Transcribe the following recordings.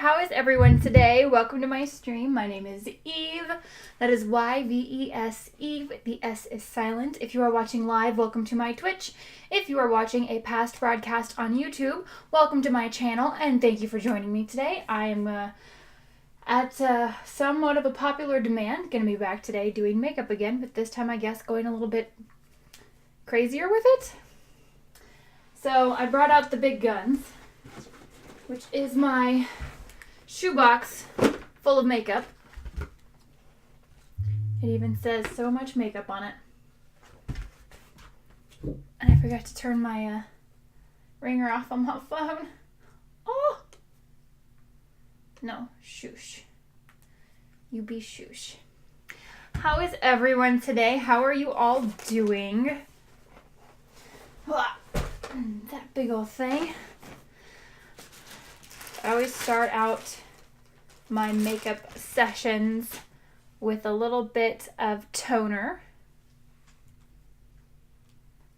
how is everyone today? Welcome to my stream. My name is Eve. That is Y-V-E-S, Eve. The S is silent. If you are watching live, welcome to my Twitch. If you are watching a past broadcast on YouTube, welcome to my channel, and thank you for joining me today. I am at somewhat of a popular demand. Gonna be back today doing makeup again, but this time I guess going a little bit crazier with it. So I brought out the big guns, which is my shoebox full of makeup. It even says so much makeup on it. And I forgot to turn my ringer off on my phone. Oh! No, shush. You be shush. How is everyone today? How are you all doing? That big old thing. I always start out my makeup sessions with a little bit of toner,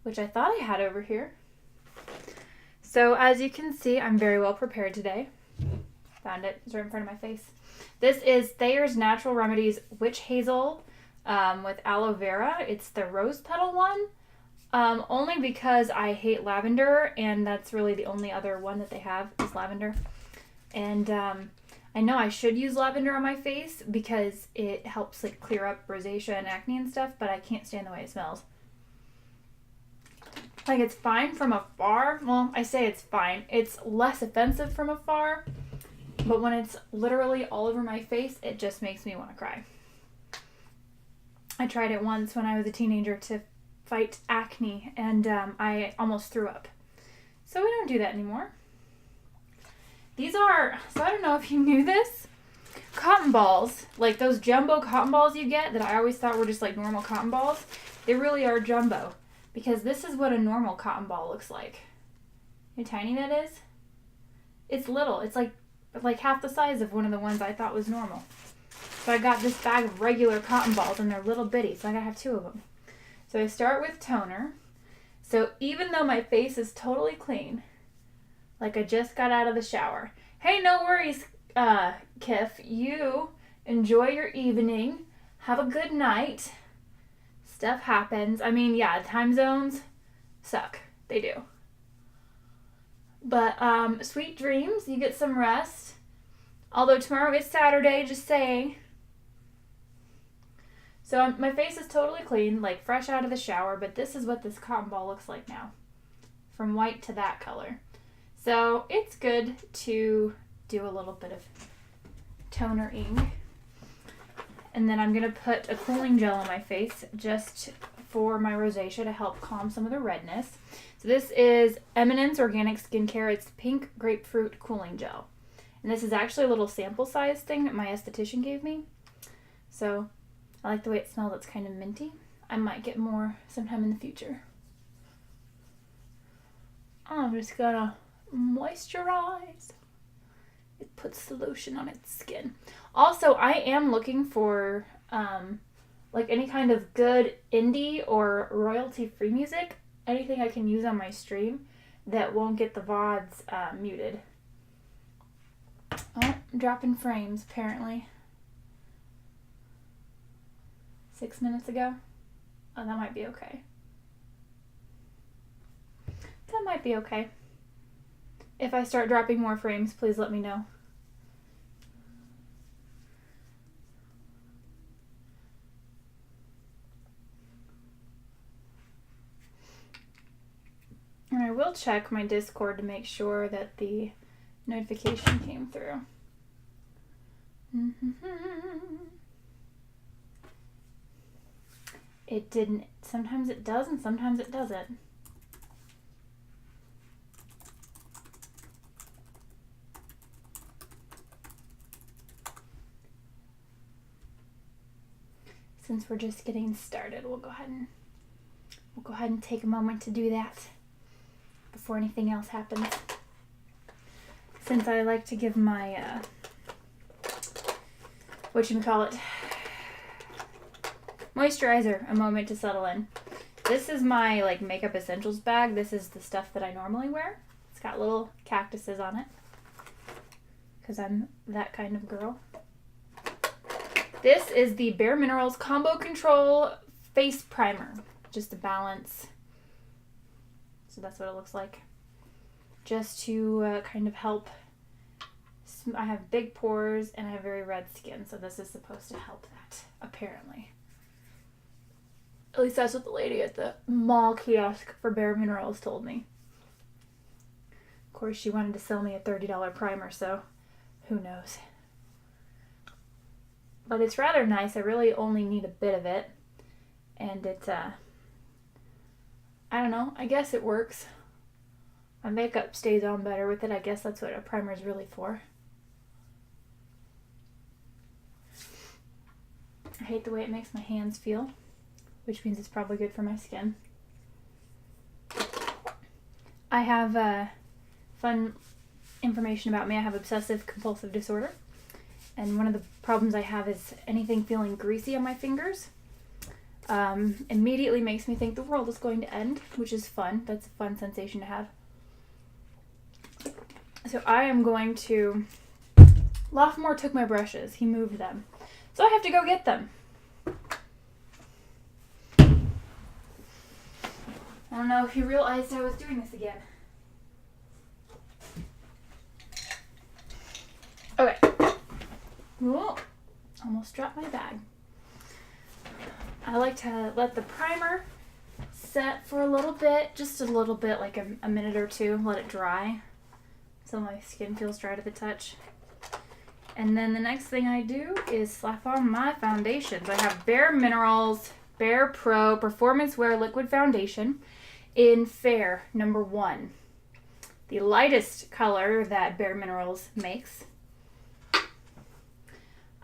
which I thought I had over here. So as you can see, I'm very well prepared today. Found it. It's right in front of my face. This is Thayer's Natural Remedies Witch Hazel with aloe vera. It's the rose petal one. Only because I hate lavender, and that's really the only other one that they have is lavender. And I know I should use lavender on my face because it helps like clear up rosacea and acne and stuff, but I can't stand the way it smells. Like, it's fine from afar. Well, I say it's fine. It's less offensive from afar, but when it's literally all over my face, it just makes me want to cry. I tried it once when I was a teenager to fight acne, and I almost threw up. So we don't do that anymore. These are, so I don't know if you knew this, cotton balls, like those jumbo cotton balls you get that I always thought were just like normal cotton balls. They really are jumbo, because this is what a normal cotton ball looks like. You know how tiny that is? It's little. It's like half the size of one of the ones I thought was normal. So I got this bag of regular cotton balls, and they're little bitty, so I gotta have 2 of them. So I start with toner. So even though my face is totally clean, like I just got out of the shower. Hey, no worries, Kif. You enjoy your evening. Have a good night. Stuff happens. I mean, yeah, time zones suck. They do. But sweet dreams. You get some rest. Although tomorrow is Saturday, just saying. So my face is totally clean, like fresh out of the shower, but this is what this cotton ball looks like now. From white to that color. So it's good to do a little bit of tonering. And then I'm going to put a cooling gel on my face just for my rosacea to help calm some of the redness. So this is Eminence Organic Skincare. It's pink grapefruit cooling gel. And this is actually a little sample size thing that my esthetician gave me. So I like the way it smells. It's kind of minty. I might get more sometime in the future. I'm just gonna moisturize. It puts the lotion on its skin. Also, I am looking for like any kind of good indie or royalty free music, anything I can use on my stream that won't get the VODs muted. Oh, I'm dropping frames apparently. 6 minutes ago. Oh, that might be okay. That might be okay. If I start dropping more frames, please let me know. And I will check my Discord to make sure that the notification came through. It didn't. Sometimes it does and sometimes it doesn't. Since we're just getting started, we'll go ahead and take a moment to do that before anything else happens. Since I like to give my moisturizer a moment to settle in. This is my like makeup essentials bag. This is the stuff that I normally wear. It's got little cactuses on it. because I'm that kind of girl. This is the Bare Minerals Combo Control Face Primer, just to balance. So that's what it looks like. Just to kind of help. I have big pores and I have very red skin, so this is supposed to help that, apparently. At least that's what the lady at the mall kiosk for Bare Minerals told me. Of course, she wanted to sell me a $30 primer, so who knows. But it's rather nice. I really only need a bit of it. And it, I don't know, I guess it works. My makeup stays on better with it. I guess that's what a primer is really for. I hate the way it makes my hands feel, which means it's probably good for my skin. I have fun information about me. I have obsessive compulsive disorder. And one of the problems I have is anything feeling greasy on my fingers. Immediately makes me think the world is going to end, which is fun. That's a fun sensation to have. So I am going to... Lophmore took my brushes. He moved them. So I have to go get them. I don't know if he realized I was doing this again. Okay. Whoa. Almost dropped my bag. I like to let the primer set for a little bit, just a little bit, like a minute or two, let it dry so my skin feels dry to the touch. And then the next thing I do is slap on my foundations. I have Bare Minerals Bare Pro Performance Wear Liquid Foundation in Fair number 1. The lightest color that Bare Minerals makes.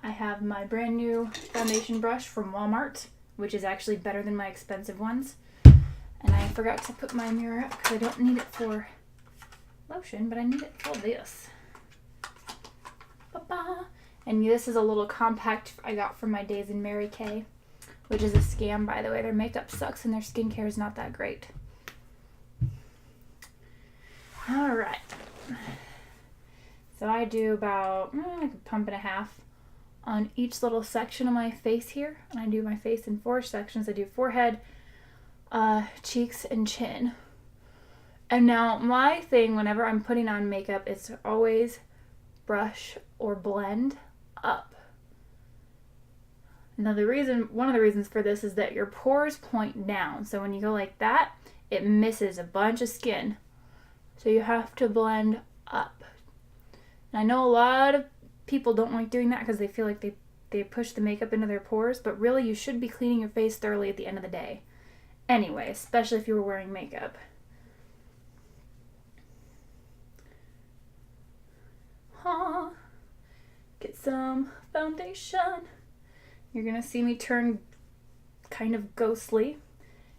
I have my brand new foundation brush from Walmart, which is actually better than my expensive ones. And I forgot to put my mirror up because I don't need it for lotion, but I need it for this. Ba-ba. And this is a little compact I got from my days in Mary Kay, which is a scam, by the way. Their makeup sucks and their skincare is not that great. All right. So I do about like a pump and a half on each little section of my face here. And I do my face in 4 sections. I do forehead, cheeks, and chin. And now my thing whenever I'm putting on makeup is to always brush or blend up. Now one of the reasons for this is that your pores point down. So when you go like that, it misses a bunch of skin. So you have to blend up. And I know a lot of people don't like doing that because they feel like they push the makeup into their pores, but really you should be cleaning your face thoroughly at the end of the day. Anyway, especially if you were wearing makeup. Get some foundation. You're gonna see me turn kind of ghostly.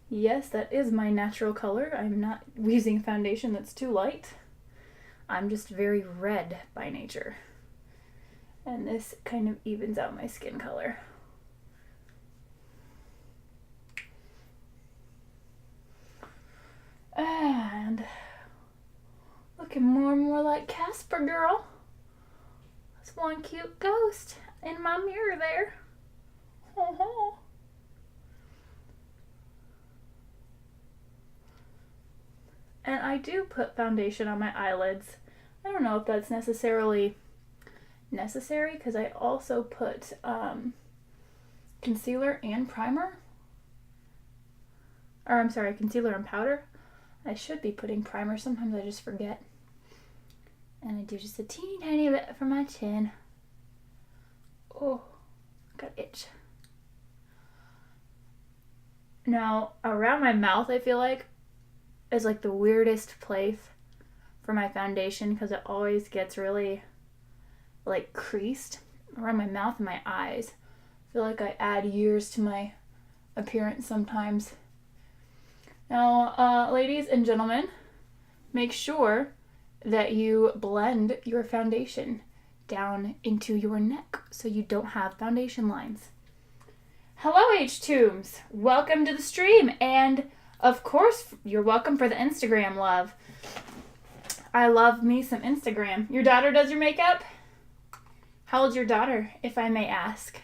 Yes, that is my natural color. I'm not using foundation that's too light. I'm just very red by nature. And this kind of evens out my skin color. And looking more and more like Casper girl. That's one cute ghost in my mirror there. Oh. And I do put foundation on my eyelids. I don't know if that's necessarily necessary because I also put concealer and primer. Or I'm sorry, concealer and powder. I should be putting primer. Sometimes I just forget. And I do just a teeny tiny bit for my chin. Oh, got itch. Now, around my mouth, I feel like, is like the weirdest place for my foundation because it always gets really, like, creased around my mouth and my eyes. I feel like I add years to my appearance sometimes. Now, ladies and gentlemen, make sure that you blend your foundation down into your neck so you don't have foundation lines. Hello, H-Tombs. Welcome to the stream. And, of course, you're welcome for the Instagram love. I love me some Instagram. Your daughter does your makeup? How old's your daughter, if I may ask?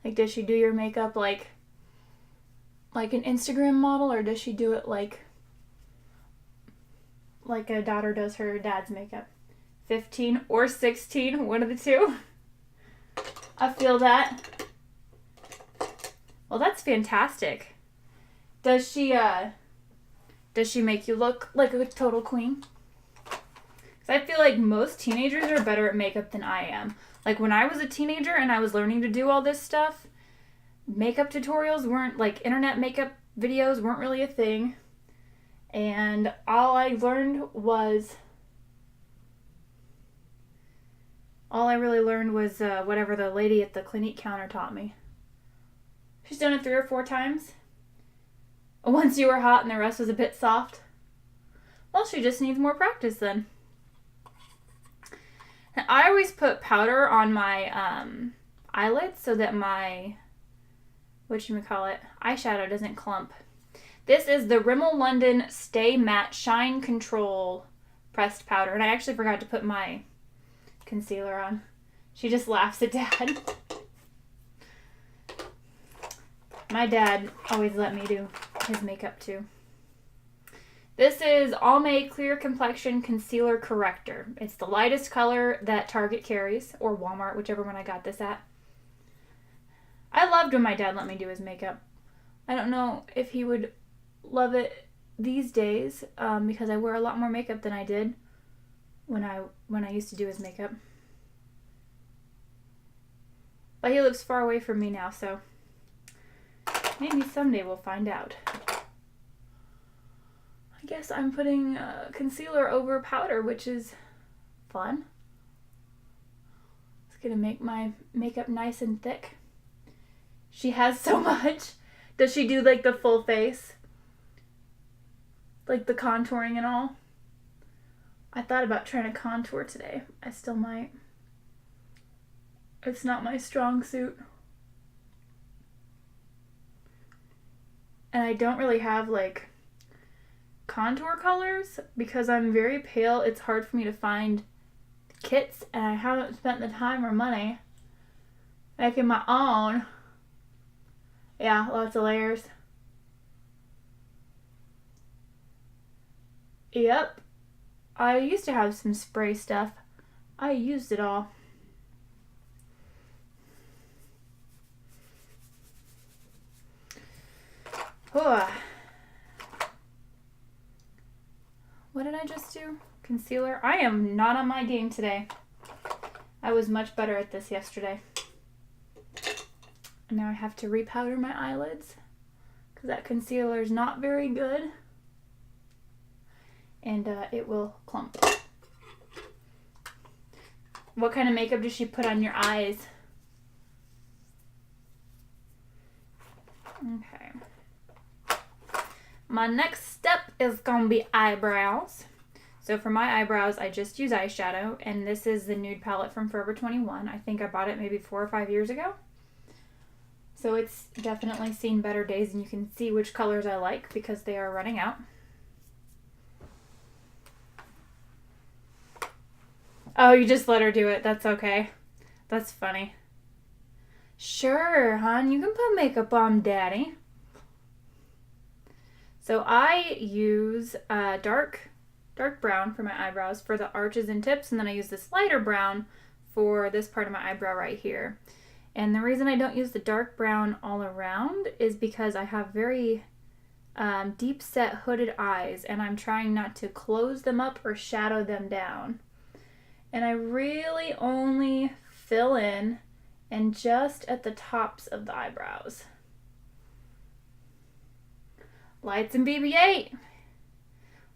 Like, does she do your makeup like an Instagram model, or does she do it like a daughter does her dad's makeup? 15 or 16, one of the two. I feel that. Well, that's fantastic. Does she make you look like a total queen? Because I feel like most teenagers are better at makeup than I am. Like, when I was a teenager and I was learning to do all this stuff, makeup tutorials weren't, like, internet makeup videos weren't really a thing. And all I really learned was whatever the lady at the Clinique counter taught me. She's done it 3 or 4 times. Once you were hot and the rest was a bit soft. Well, she just needs more practice then. And I always put powder on my eyelids so that my, eyeshadow doesn't clump. This is the Rimmel London Stay Matte Shine Control pressed powder. And I actually forgot to put my concealer on. She just laughs at Dad. My dad always let me do his makeup too. This is Almay Clear Complexion Concealer Corrector. It's the lightest color that Target carries, or Walmart, whichever one I got this at. I loved when my dad let me do his makeup. I don't know if he would love it these days, because I wear a lot more makeup than I did when I used to do his makeup. But he lives far away from me now, so maybe someday we'll find out. I guess I'm putting concealer over powder, which is fun. It's gonna make my makeup nice and thick. She has so much. Does she do like the full face? Like the contouring and all? I thought about trying to contour today. I still might. It's not my strong suit. And I don't really have like contour colors because I'm very pale. It's hard for me to find kits, and I haven't spent the time or money making my own. Yeah, lots of layers. Yep. I used to have some spray stuff. I used it all. Ugh. What did I just do? Concealer? I am not on my game today. I was much better at this yesterday. And now I have to repowder my eyelids because that concealer is not very good. And it will clump. What kind of makeup does she put on your eyes? Okay. My next step is going to be eyebrows. So for my eyebrows, I just use eyeshadow. And this is the nude palette from Forever 21. I think I bought it maybe 4 or 5 years ago. So it's definitely seen better days, and you can see which colors I like because they are running out. Oh, you just let her do it. That's okay. That's funny. Sure, hon. You can put makeup on, Daddy. So I use dark brown for my eyebrows for the arches and tips, and then I use this lighter brown for this part of my eyebrow right here. And the reason I don't use the dark brown all around is because I have very deep set hooded eyes, and I'm trying not to close them up or shadow them down. And I really only fill in and just at the tops of the eyebrows. Lights and BB-8.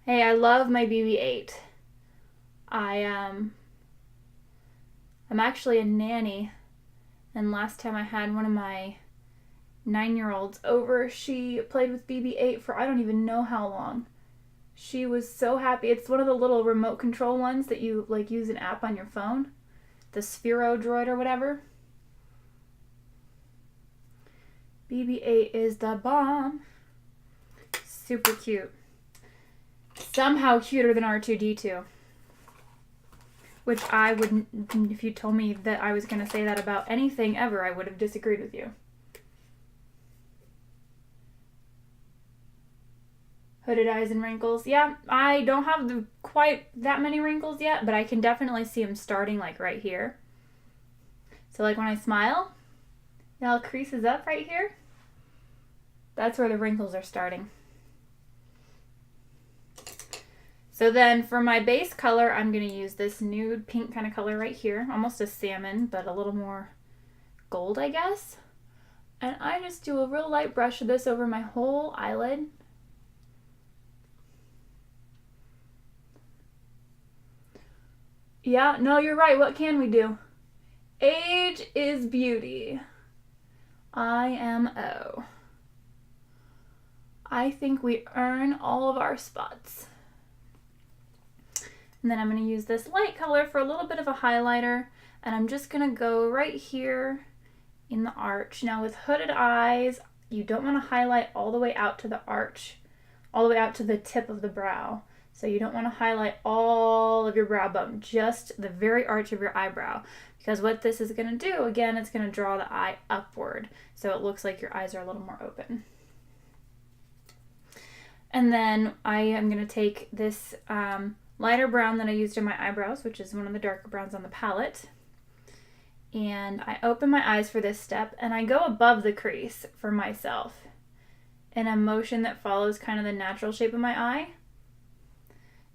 Hey, I love my BB-8. I'm actually a nanny, and last time I had one of my 9-year-olds over, she played with BB-8 for I don't even know how long. She was so happy. It's one of the little remote control ones that you like use an app on your phone. The Sphero droid or whatever. BB-8 is the bomb. Super cute. Somehow cuter than R2-D2. which I wouldn't, if you told me that I was going to say that about anything ever, I would have disagreed with you. Hooded eyes and wrinkles. Yeah, I don't have quite that many wrinkles yet, but I can definitely see them starting like right here. So like when I smile, it all creases up right here. That's where the wrinkles are starting. So then for my base color, I'm going to use this nude pink kind of color right here. Almost a salmon, but a little more gold, I guess. And I just do a real light brush of this over my whole eyelid. Yeah, no, you're right. What can we do? Age is beauty. IMO. I think we earn all of our spots. And then I'm going to use this light color for a little bit of a highlighter. And I'm just going to go right here in the arch. Now with hooded eyes, you don't want to highlight all the way out to the arch, all the way out to the tip of the brow. So you don't want to highlight all of your brow bone, just the very arch of your eyebrow. Because what this is going to do, again, it's going to draw the eye upward. So it looks like your eyes are a little more open. And then I am going to take this lighter brown that I used in my eyebrows, which is one of the darker browns on the palette. And I open my eyes for this step, and I go above the crease for myself in a motion that follows kind of the natural shape of my eye.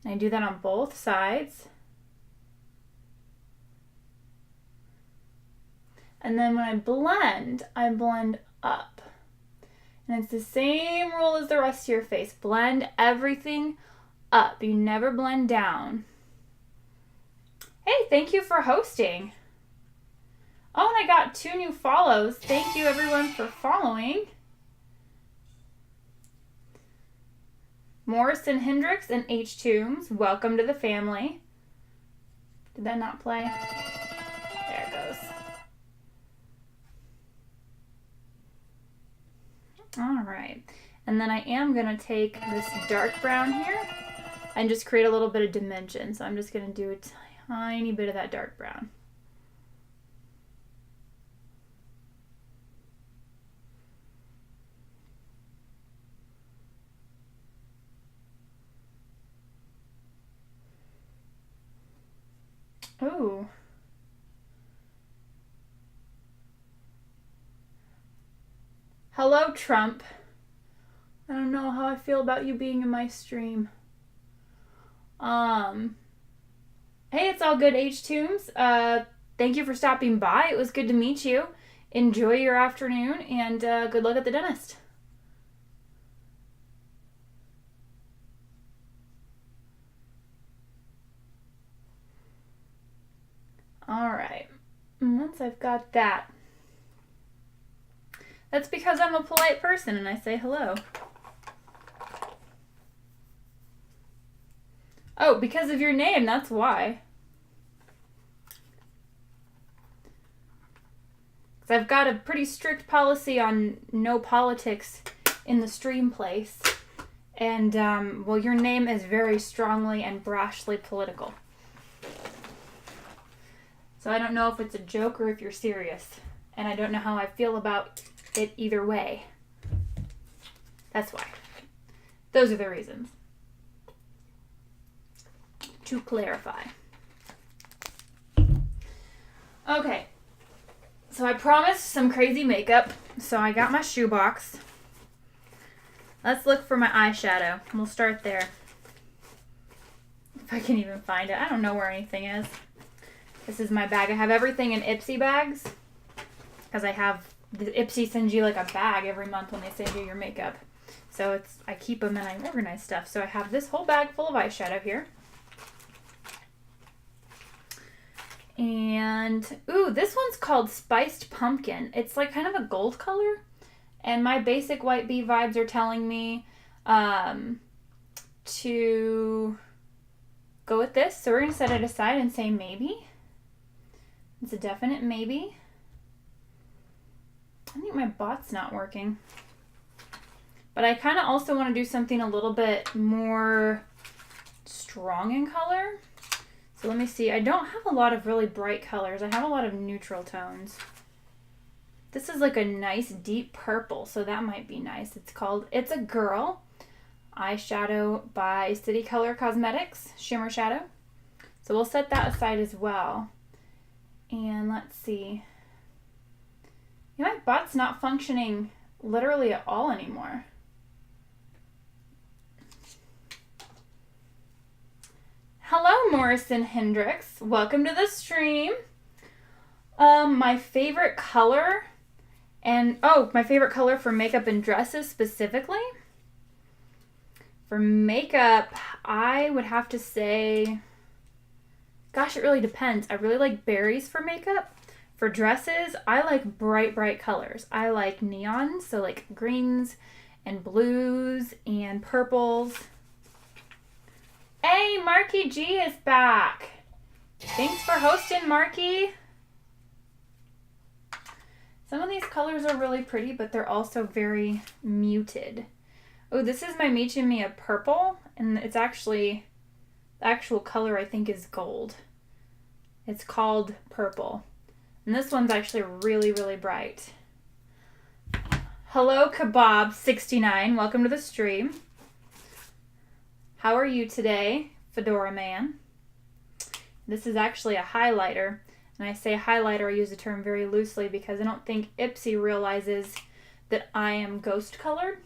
And I do that on both sides. And then when I blend up. And it's the same rule as the rest of your face. Blend everything up. You never blend down. Hey, thank you for hosting. Oh, and I got 2 new follows. Thank you everyone for following. Morrison Hendricks and H. Toombs, welcome to the family. Did that not play? There it goes. All right. And then I am going to take this dark brown here and just create a little bit of dimension. So I'm just going to do a tiny bit of that dark brown. Oh. Hello, Trump. I don't know how I feel about you being in my stream. Hey, it's all good, H. Toombs. Thank you for stopping by. It was good to meet you. Enjoy your afternoon, and good luck at the dentist. All right. And once I've got that, that's because I'm a polite person and I say hello. Oh, because of your name, that's why. Because I've got a pretty strict policy on no politics in the stream place. And, well, your name is very strongly and brashly political. So I don't know if it's a joke or if you're serious. And I don't know how I feel about it either way. That's why. Those are the reasons. To clarify. Okay. So I promised some crazy makeup. So I got my shoebox. Let's look for my eyeshadow. We'll start there. If I can even find it. I don't know where anything is. This is my bag. I have everything in Ipsy bags. Because I have, the Ipsy sends you like a bag every month when they send you your makeup. So I keep them and I organize stuff. So I have this whole bag full of eyeshadow here. And, ooh, this one's called Spiced Pumpkin. It's like kind of a gold color. And my basic white bee vibes are telling me to go with this. So we're going to set it aside and say maybe. It's a definite maybe. I think my bot's not working. But I kind of also want to do something a little bit more strong in color. So let me see. I don't have a lot of really bright colors. I have a lot of neutral tones. This is like a nice deep purple, so that might be nice. It's a Girl eyeshadow by City Color Cosmetics, Shimmer Shadow. So we'll set that aside as well. And let's see. My butt's not functioning literally at all anymore. Hello, Morrison Hendricks. Welcome to the stream. My favorite color my favorite color for makeup and dresses specifically. For makeup, I would have to say, gosh, it really depends. I really like berries for makeup. For dresses, I like bright, bright colors. I like neons, so like greens and blues and purples. Hey, Marky G is back. Thanks for hosting, Marky. Some of these colors are really pretty, but they're also very muted. Oh, this is my Michi Mia purple, and it's actually, the actual color I think is gold. It's called purple. And this one's actually really, really bright. Hello, Kebab69. Welcome to the stream. How are you today, Fedora Man? This is actually a highlighter. And I say highlighter, I use the term very loosely because I don't think Ipsy realizes that I am ghost colored.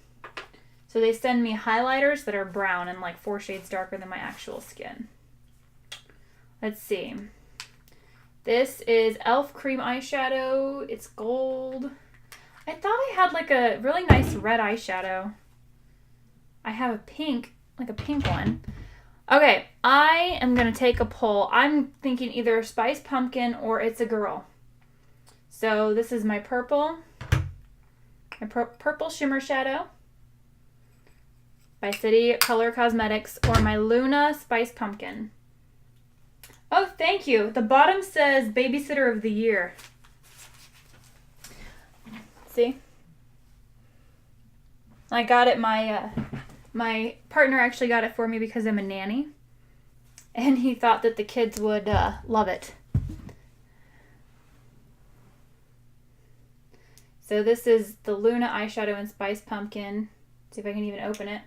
So they send me highlighters that are brown and like 4 shades darker than my actual skin. Let's see. This is e.l.f. cream eyeshadow. It's gold. I thought I had like a really nice red eyeshadow. I have a pink, like a pink one. Okay, I am going to take a poll. I'm thinking either Spice Pumpkin or It's a Girl. So this is my purple. My purple shimmer shadow by City Color Cosmetics, or my Luna Spice Pumpkin. Oh, thank you. The bottom says Babysitter of the Year. See? I got it, my partner actually got it for me because I'm a nanny. And he thought that the kids would love it. So this is the Luna eyeshadow in Spice Pumpkin. See if I can even open it.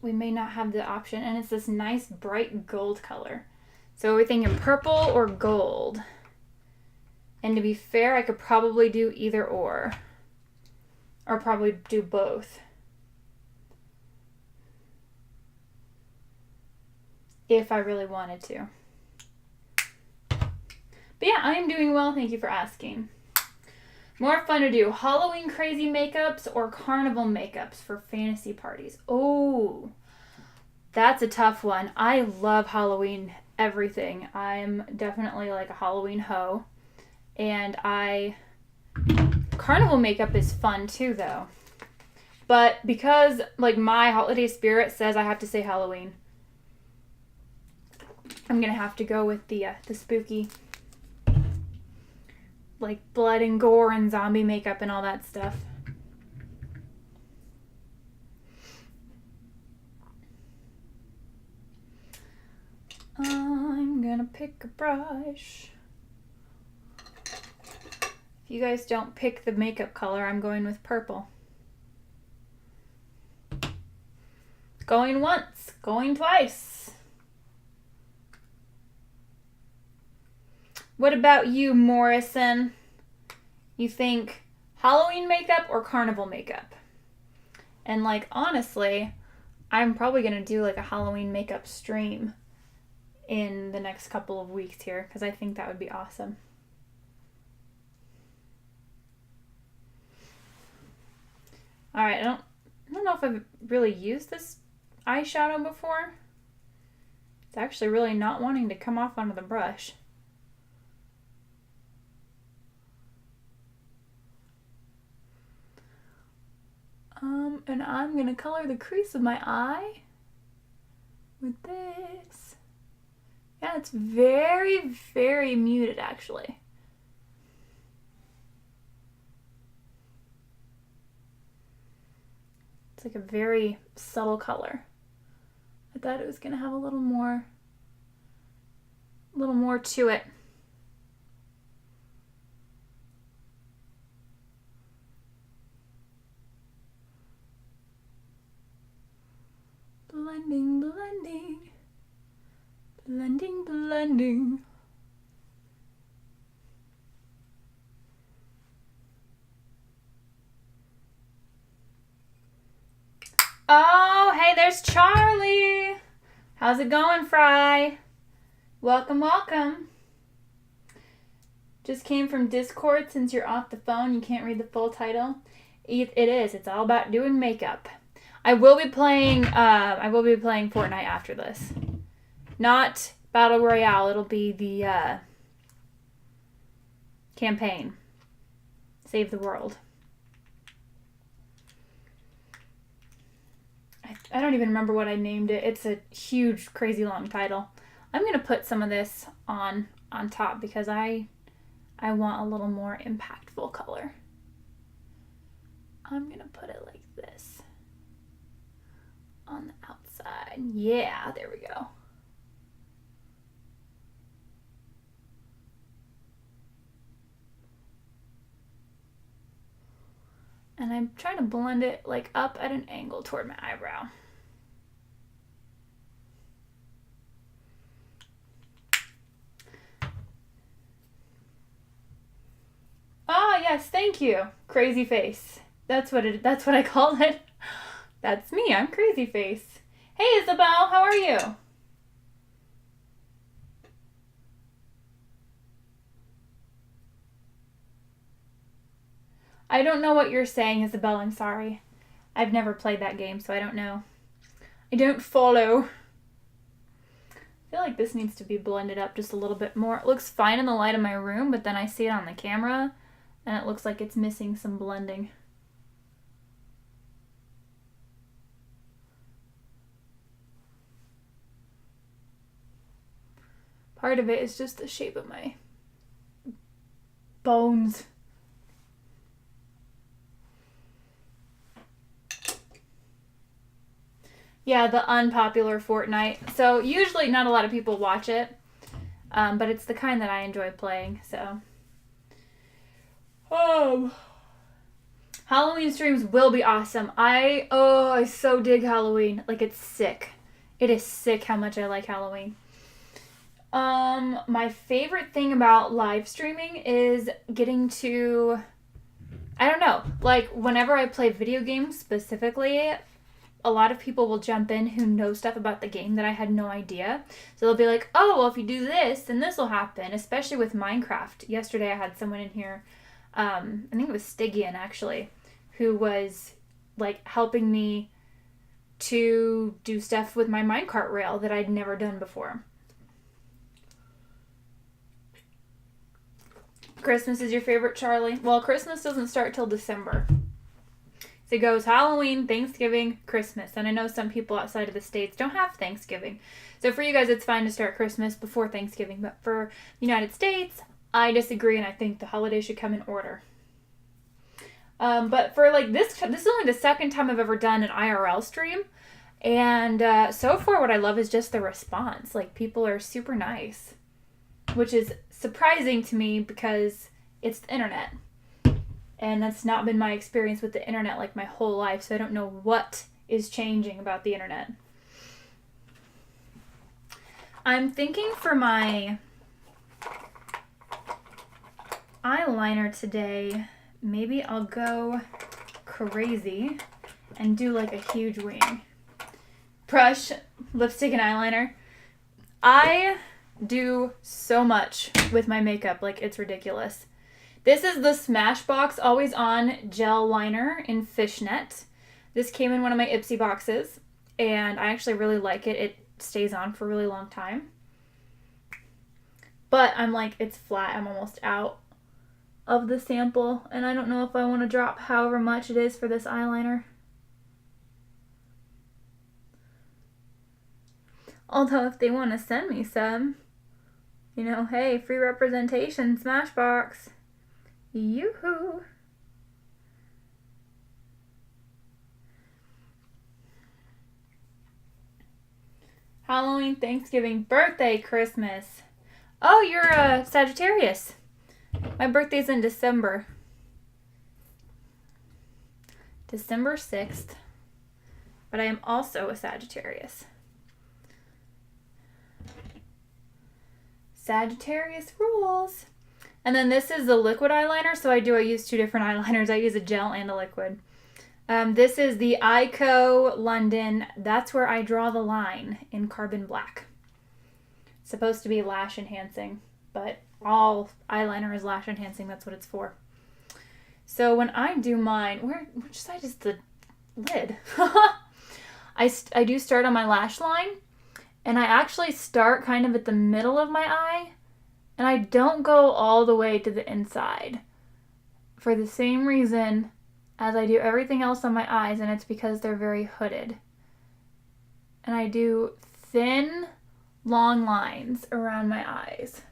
We may not have the option. And it's this nice bright gold color. So we're thinking purple or gold. And to be fair, I could probably do either or. Or probably do both. If I really wanted to. But yeah, I am doing well. Thank you for asking. More fun to do. Halloween crazy makeups or carnival makeups for fantasy parties. Oh, that's a tough one. I love Halloween everything. I'm definitely like a Halloween hoe. And carnival makeup is fun too though. But because like my holiday spirit says I have to say Halloween, I'm gonna have to go with the spooky, like blood and gore and zombie makeup and all that stuff. I'm gonna pick a brush. If you guys don't pick the makeup color, I'm going with purple. Going once, going twice. What about you, Morrison? You think Halloween makeup or carnival makeup? And like, honestly, I'm probably going to do like a Halloween makeup stream in the next couple of weeks here because I think that would be awesome. All right, I don't know if I've really used this eyeshadow before. It's actually really not wanting to come off onto the brush. And I'm gonna color the crease of my eye with this. Yeah, it's very, very muted actually. It's like a very subtle color. I thought it was gonna have a little more A little more to it. Blending, blending. Blending, blending. Oh, hey, there's Charlie. How's it going, Fry? Welcome, welcome. Just came from Discord. Since you're off the phone, you can't read the full title. It is. It's all about doing makeup. I will be playing Fortnite after this. Not Battle Royale. It'll be the campaign. Save the world. I don't even remember what I named it. It's a huge, crazy long title. I'm going to put some of this on top because I want a little more impactful color. I'm going to put it like this. On the outside. Yeah, there we go. And I'm trying to blend it like up at an angle toward my eyebrow. Ah, yes, thank you. Crazy face. That's what I call it. That's me. I'm Crazy Face. Hey, Isabel, how are you? I don't know what you're saying, Isabel. I'm sorry. I've never played that game, so I don't know. I don't follow. I feel like this needs to be blended up just a little bit more. It looks fine in the light of my room, but then I see it on the camera, and it looks like it's missing some blending. Part of it is just the shape of my bones. Yeah, the unpopular Fortnite. So usually not a lot of people watch it, but it's the kind that I enjoy playing, so. Halloween streams will be awesome. I so dig Halloween. Like, it's sick. It is sick how much I like Halloween. My favorite thing about live streaming is getting to, I don't know, like whenever I play video games specifically, a lot of people will jump in who know stuff about the game that I had no idea. So they'll be like, oh, well, if you do this, then this will happen, especially with Minecraft. Yesterday I had someone in here, I think it was Stygian actually, who was like helping me to do stuff with my minecart rail that I'd never done before. Christmas is your favorite, Charlie? Well, Christmas doesn't start till December. So it goes Halloween, Thanksgiving, Christmas. And I know some people outside of the States don't have Thanksgiving. So for you guys, it's fine to start Christmas before Thanksgiving. But for the United States, I disagree, and I think the holidays should come in order. But for like this is only the second time I've ever done an IRL stream. And so far what I love is just the response. Like, people are super nice, which is surprising to me because it's the internet. And that's not been my experience with the internet like my whole life, so I don't know what is changing about the internet. I'm thinking for my eyeliner today, maybe I'll go crazy and do like a huge wing. Brush, lipstick, and eyeliner. I do so much with my makeup, like it's ridiculous. This is the Smashbox Always On Gel Liner in Fishnet. This came in one of my Ipsy boxes, and I actually really like it. It stays on for a really long time. But I'm like, it's flat. I'm almost out of the sample, and I don't know if I want to drop however much it is for this eyeliner. Although if they want to send me some, you know, hey, free representation, Smashbox. Yoo-hoo. Halloween, Thanksgiving, birthday, Christmas. Oh, you're a Sagittarius. My birthday's in December. December 6th. But I am also a Sagittarius. Sagittarius rules. And then this is the liquid eyeliner. So I use two different eyeliners. I use a gel and a liquid. This is the Ico London. That's where I draw the line in carbon black. It's supposed to be lash enhancing, but all eyeliner is lash enhancing. That's what it's for. So when I do mine, which side is the lid? I do start on my lash line, and I actually start kind of at the middle of my eye, and I don't go all the way to the inside for the same reason as I do everything else on my eyes, and it's because they're very hooded. And I do thin, long lines around my eyes.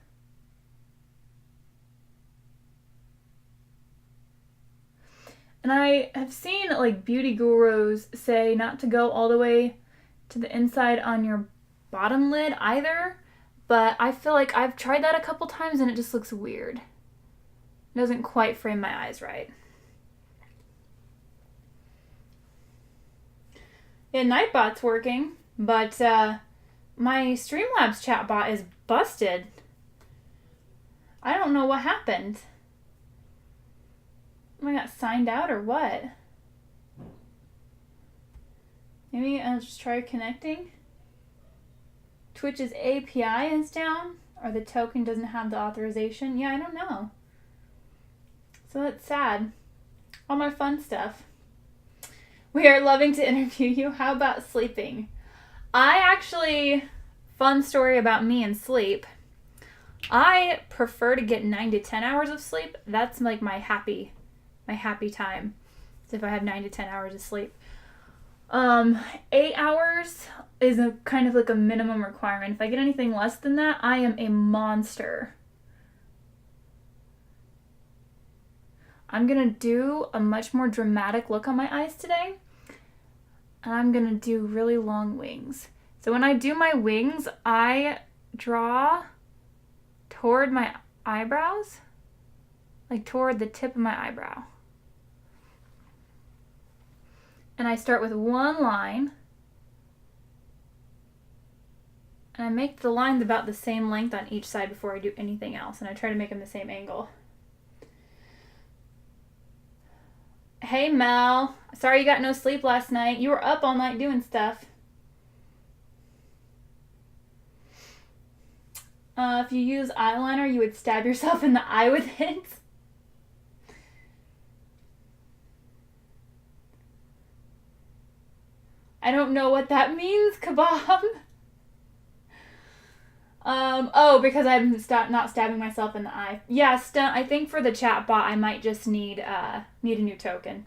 And I have seen like beauty gurus say not to go all the way to the inside on your bottom lid either, but I feel like I've tried that a couple times and it just looks weird. It doesn't quite frame my eyes right. Yeah, Nightbot's working, but my Streamlabs chatbot is busted. I don't know what happened. I got signed out or what? Maybe I'll just try connecting. Twitch's API is down, or the token doesn't have the authorization. Yeah, I don't know. So that's sad. All my fun stuff. We are loving to interview you. How about sleeping? Fun story about me and sleep. I prefer to get 9 to 10 hours of sleep. That's like my happy time. So if I have 9 to 10 hours of sleep. 8 hours is a kind of like a minimum requirement. If I get anything less than that, I am a monster. I'm gonna do a much more dramatic look on my eyes today. And I'm gonna do really long wings. So when I do my wings, I draw toward my eyebrows, like toward the tip of my eyebrow. And I start with one line, and I make the lines about the same length on each side before I do anything else, and I try to make them the same angle. Hey Mel, sorry you got no sleep last night. You were up all night doing stuff. If you use eyeliner, you would stab yourself in the eye with it. I don't know what that means, Kebab. Oh, because I'm not stabbing myself in the eye. Yeah, I think for the chatbot, I might just need a new token.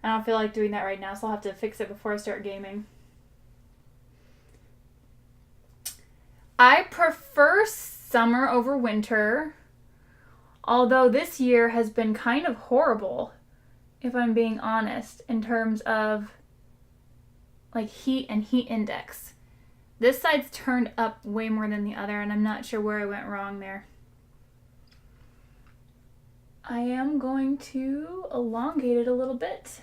I don't feel like doing that right now, so I'll have to fix it before I start gaming. I prefer summer over winter, although this year has been kind of horrible, if I'm being honest, in terms of like heat and heat index. This side's turned up way more than the other, and I'm not sure where I went wrong there. I am going to elongate it a little bit.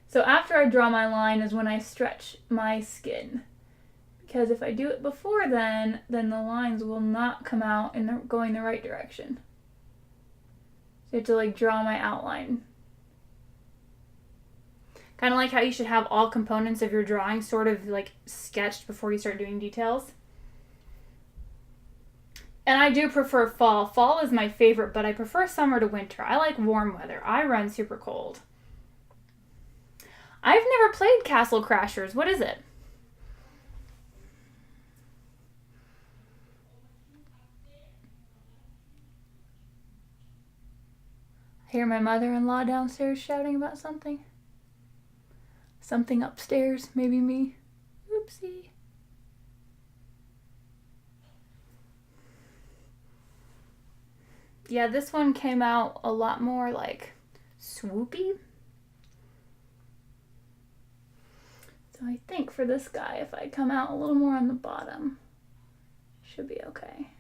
So after I draw my line is when I stretch my skin. Because if I do it before then the lines will not come out and going the right direction. So you have to like draw my outline. Kind of like how you should have all components of your drawing sort of like sketched before you start doing details. And I do prefer fall. Fall is my favorite, but I prefer summer to winter. I like warm weather. I run super cold. I've never played Castle Crashers. What is it? I hear my mother-in-law downstairs shouting about something. Something upstairs, maybe me. Oopsie. Yeah, this one came out a lot more like swoopy. So I think for this guy, if I come out a little more on the bottom, should be okay.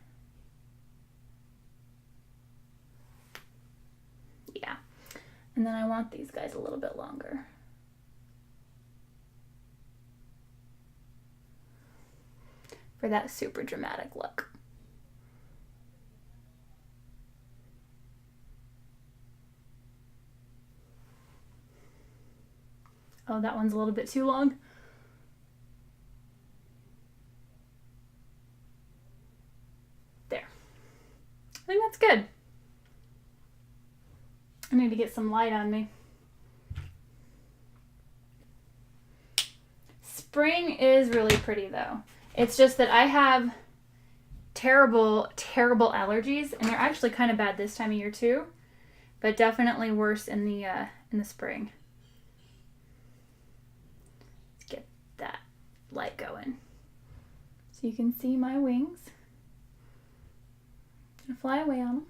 And then I want these guys a little bit longer. For that super dramatic look. Oh, that one's a little bit too long. There. I think that's good. I need to get some light on me. Spring is really pretty though. It's just that I have terrible, terrible allergies, and they're actually kind of bad this time of year too, but definitely worse in the spring. Let's get that light going. So you can see my wings. I'm gonna fly away on them.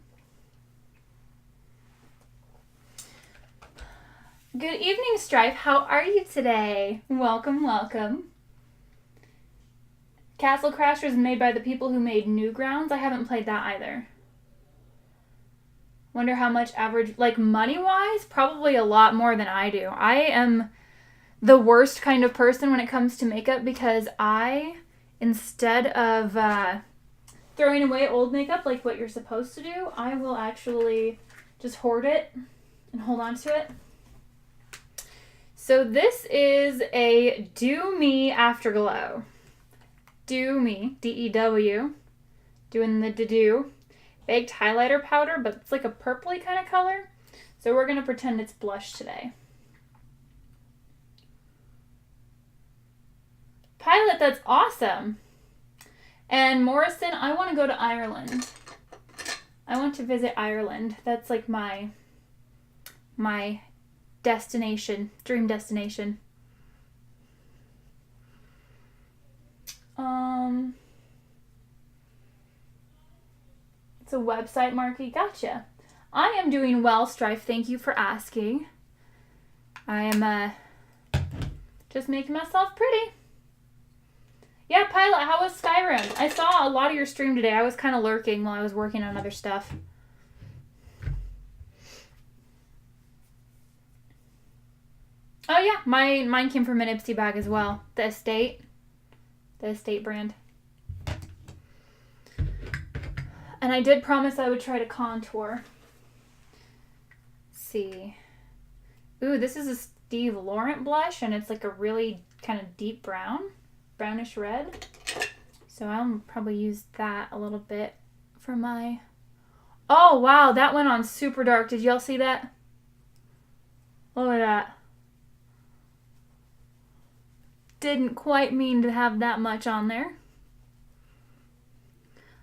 Good evening, Strife. How are you today? Welcome, welcome. Castle Crashers is made by the people who made Newgrounds. I haven't played that either. Wonder how much average, like money-wise, probably a lot more than I do. I am the worst kind of person when it comes to makeup because I, instead of throwing away old makeup like what you're supposed to do, I will actually just hoard it and hold on to it. So this is a Dew Me Afterglow. Dew Me, D-E-W, doing the Dew. Baked highlighter powder, but it's like a purpley kind of color. So we're going to pretend it's blush today. Pilot, that's awesome. And Morrison, I want to go to Ireland. I want to visit Ireland. That's like my destination, dream destination. It's a website, Marky. Gotcha. I am doing well, Strife. Thank you for asking. I am just making myself pretty. Yeah, Pilot, how was Skyrim? I saw a lot of your stream today. I was kind of lurking while I was working on other stuff. Oh yeah, mine came from an Ipsy bag as well. The Estate brand. And I did promise I would try to contour. Let's see. Ooh, this is a Steve Laurent blush, and it's like a really kind of deep brown, brownish red. So I'll probably use that a little bit for my... Oh, wow, that went on super dark. Did y'all see that? Look at that. Didn't quite mean to have that much on there.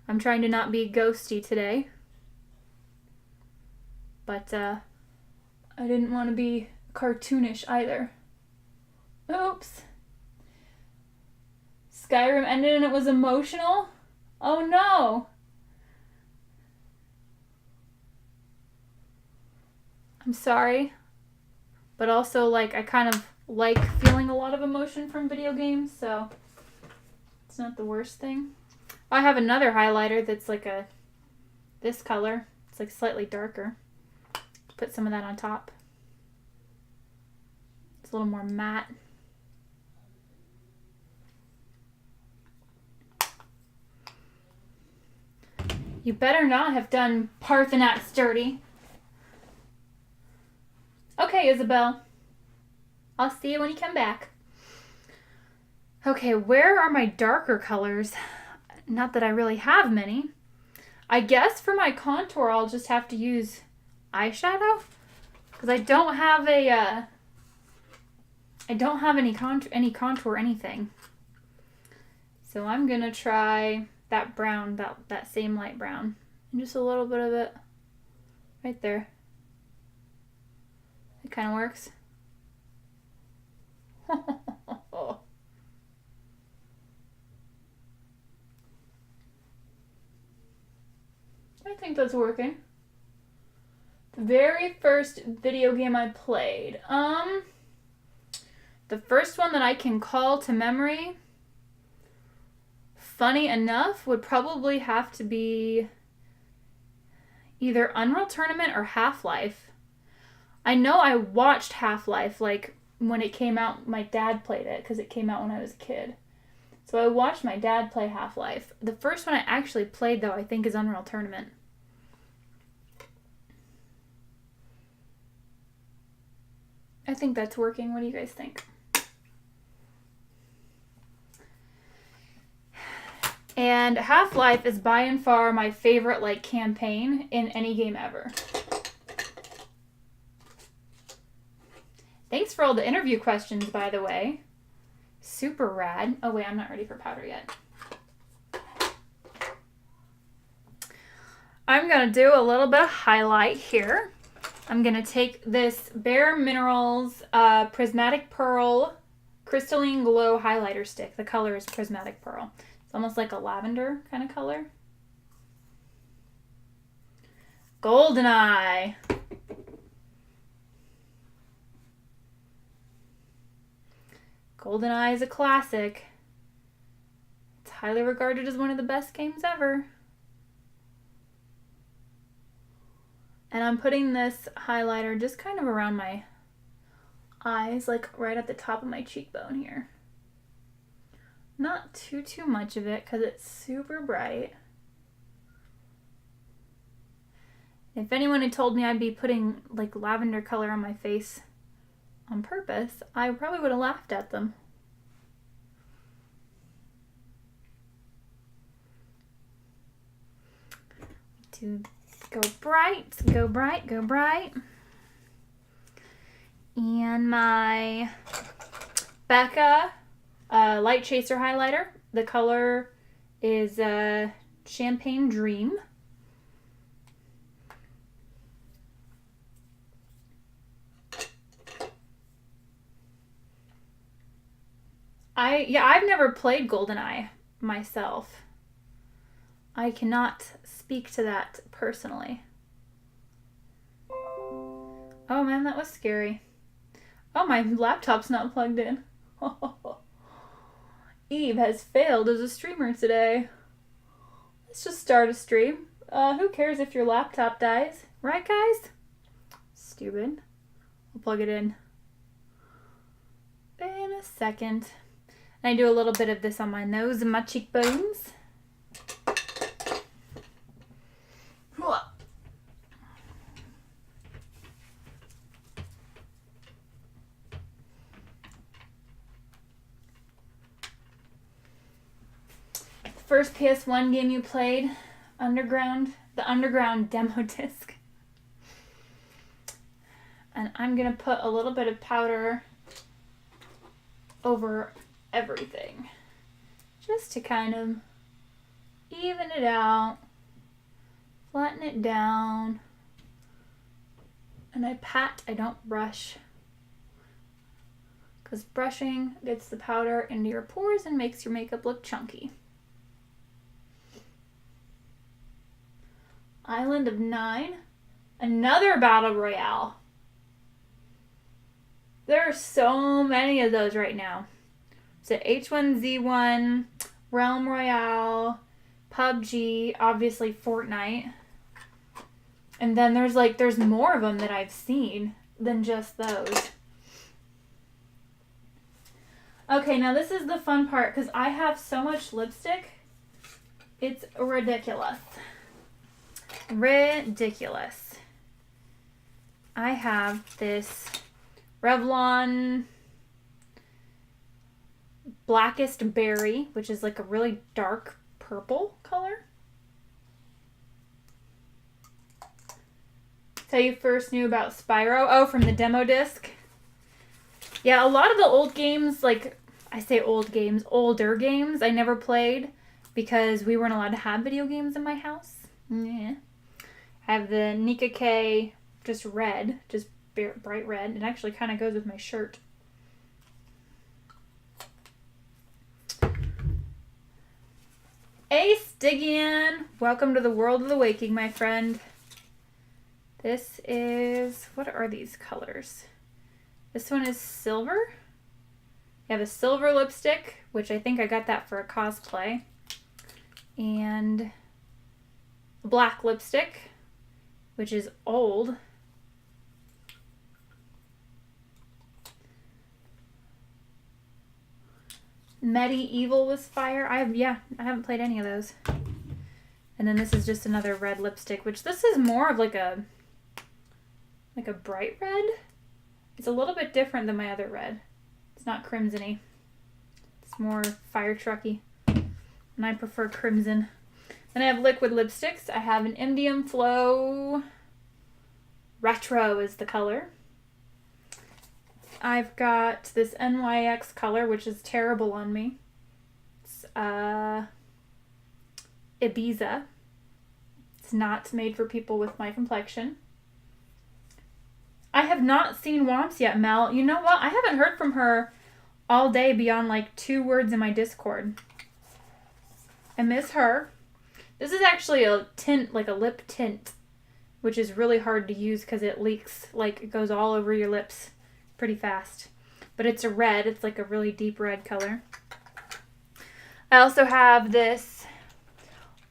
I'm trying to not be ghosty today. But I didn't want to be cartoonish either. Oops. Skyrim ended and it was emotional? Oh no. I'm sorry. But also, like, I kind of like feeling a lot of emotion from video games, so it's not the worst thing. I have another highlighter that's like this color. It's like slightly darker. Put some of that on top. It's a little more matte. You better not have done Parthenat sturdy. Okay, Isabel. I'll see you when you come back. Okay, where are my darker colors? Not that I really have many. I guess for my contour, I'll just have to use eyeshadow. Because I don't have any contour anything. So I'm going to try that brown, that same light brown. And just a little bit of it right there. It kind of works. I think that's working. The very first video game I played. The first one that I can call to memory, funny enough, would probably have to be either Unreal Tournament or Half-Life. I know I watched Half-Life, like, when it came out. My dad played it, because it came out when I was a kid. So I watched my dad play Half-Life. The first one I actually played, though, I think is Unreal Tournament. I think that's working. What do you guys think? And Half-Life is by and far my favorite, like, campaign in any game ever. Thanks for all the interview questions, by the way. Super rad. Oh, wait, I'm not ready for powder yet. I'm going to do a little bit of highlight here. I'm going to take this Bare Minerals Prismatic Pearl Crystalline Glow Highlighter Stick. The color is Prismatic Pearl. It's almost like a lavender kind of color. Goldeneye. Goldeneye is a classic. It's highly regarded as one of the best games ever. And I'm putting this highlighter just kind of around my eyes, like right at the top of my cheekbone here. Not too much of it because it's super bright. If anyone had told me I'd be putting like lavender color on my face on purpose, I probably would have laughed at them. To go bright, go bright, go bright. And my Becca Light Chaser highlighter. The color is Champagne Dream. I've never played GoldenEye myself. I cannot speak to that personally. Oh man, that was scary. Oh, my laptop's not plugged in. Eve has failed as a streamer today. Let's just start a stream. Who cares if your laptop dies? Right, guys? Stupid. I'll plug it in a second. And I do a little bit of this on my nose and my cheekbones. First PS1 game you played, the Underground demo disc. And I'm gonna put a little bit of powder over everything, just to kind of even it out, flatten it down. And I pat, I don't brush, because brushing gets the powder into your pores and makes your makeup look chunky. Island of Nine, another battle royale. There are so many of those right now. So H1Z1, Realm Royale, PUBG, obviously Fortnite. And then there's more of them that I've seen than just those. Okay, now this is the fun part because I have so much lipstick. It's ridiculous. Ridiculous. I have this Revlon Blackest Berry, which is like a really dark purple color. So you first knew about Spyro? Oh, from the demo disc. Yeah, a lot of the old games, like I say old games, older games, I never played because we weren't allowed to have video games in my house. Yeah. I have the Nika K, just red, just bright red. It actually kind of goes with my shirt. Ace Diggin! Welcome to the world of the waking, my friend. This is, what are these colors? This one is silver. I have a silver lipstick, which I think I got that for a cosplay. And black lipstick, which is old. Medieval was fire. I haven't played any of those. And then this is just another red lipstick, which this is more of like a bright red. It's a little bit different than my other red. It's not crimson-y. It's more fire trucky. And I prefer crimson. Then I have liquid lipsticks. I have an Indium Flow Retro is the color. I've got this NYX color, which is terrible on me. It's Ibiza. It's not made for people with my complexion. I have not seen Womps yet, Mel. You know what? I haven't heard from her all day beyond like 2 words in my Discord. I miss her. This is actually a tint, like a lip tint, which is really hard to use because it leaks, like it goes all over your lips pretty fast. But it's a red. It's like a really deep red color. I also have this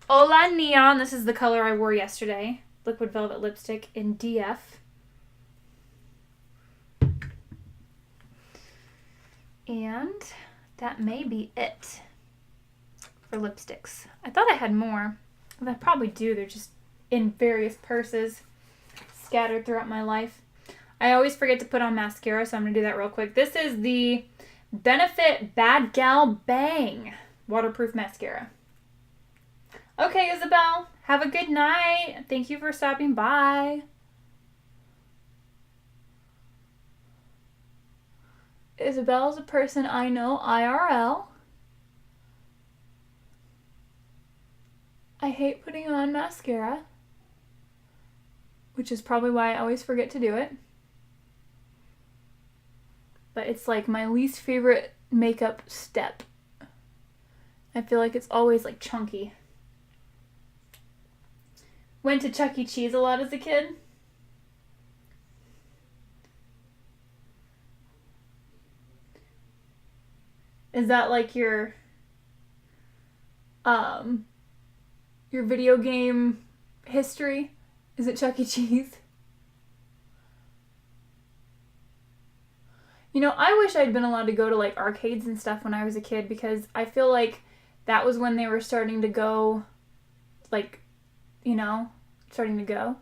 Hola Neon. This is the color I wore yesterday. Liquid Velvet Lipstick in DF. And that may be it for lipsticks. I thought I had more. Well, I probably do. They're just in various purses scattered throughout my life. I always forget to put on mascara, so I'm going to do that real quick. This is the Benefit Bad Gal Bang waterproof mascara. Okay, Isabel. Have a good night. Thank you for stopping by. Isabel's a person I know IRL. I hate putting on mascara, which is probably why I always forget to do it. But it's like my least favorite makeup step. I feel like it's always like chunky. Went to Chuck E. Cheese a lot as a kid. Is that like your video game history? Is it Chuck E. Cheese? You know, I wish I'd been allowed to go to like arcades and stuff when I was a kid, because I feel like that was when they were starting to go, like, you know, starting to go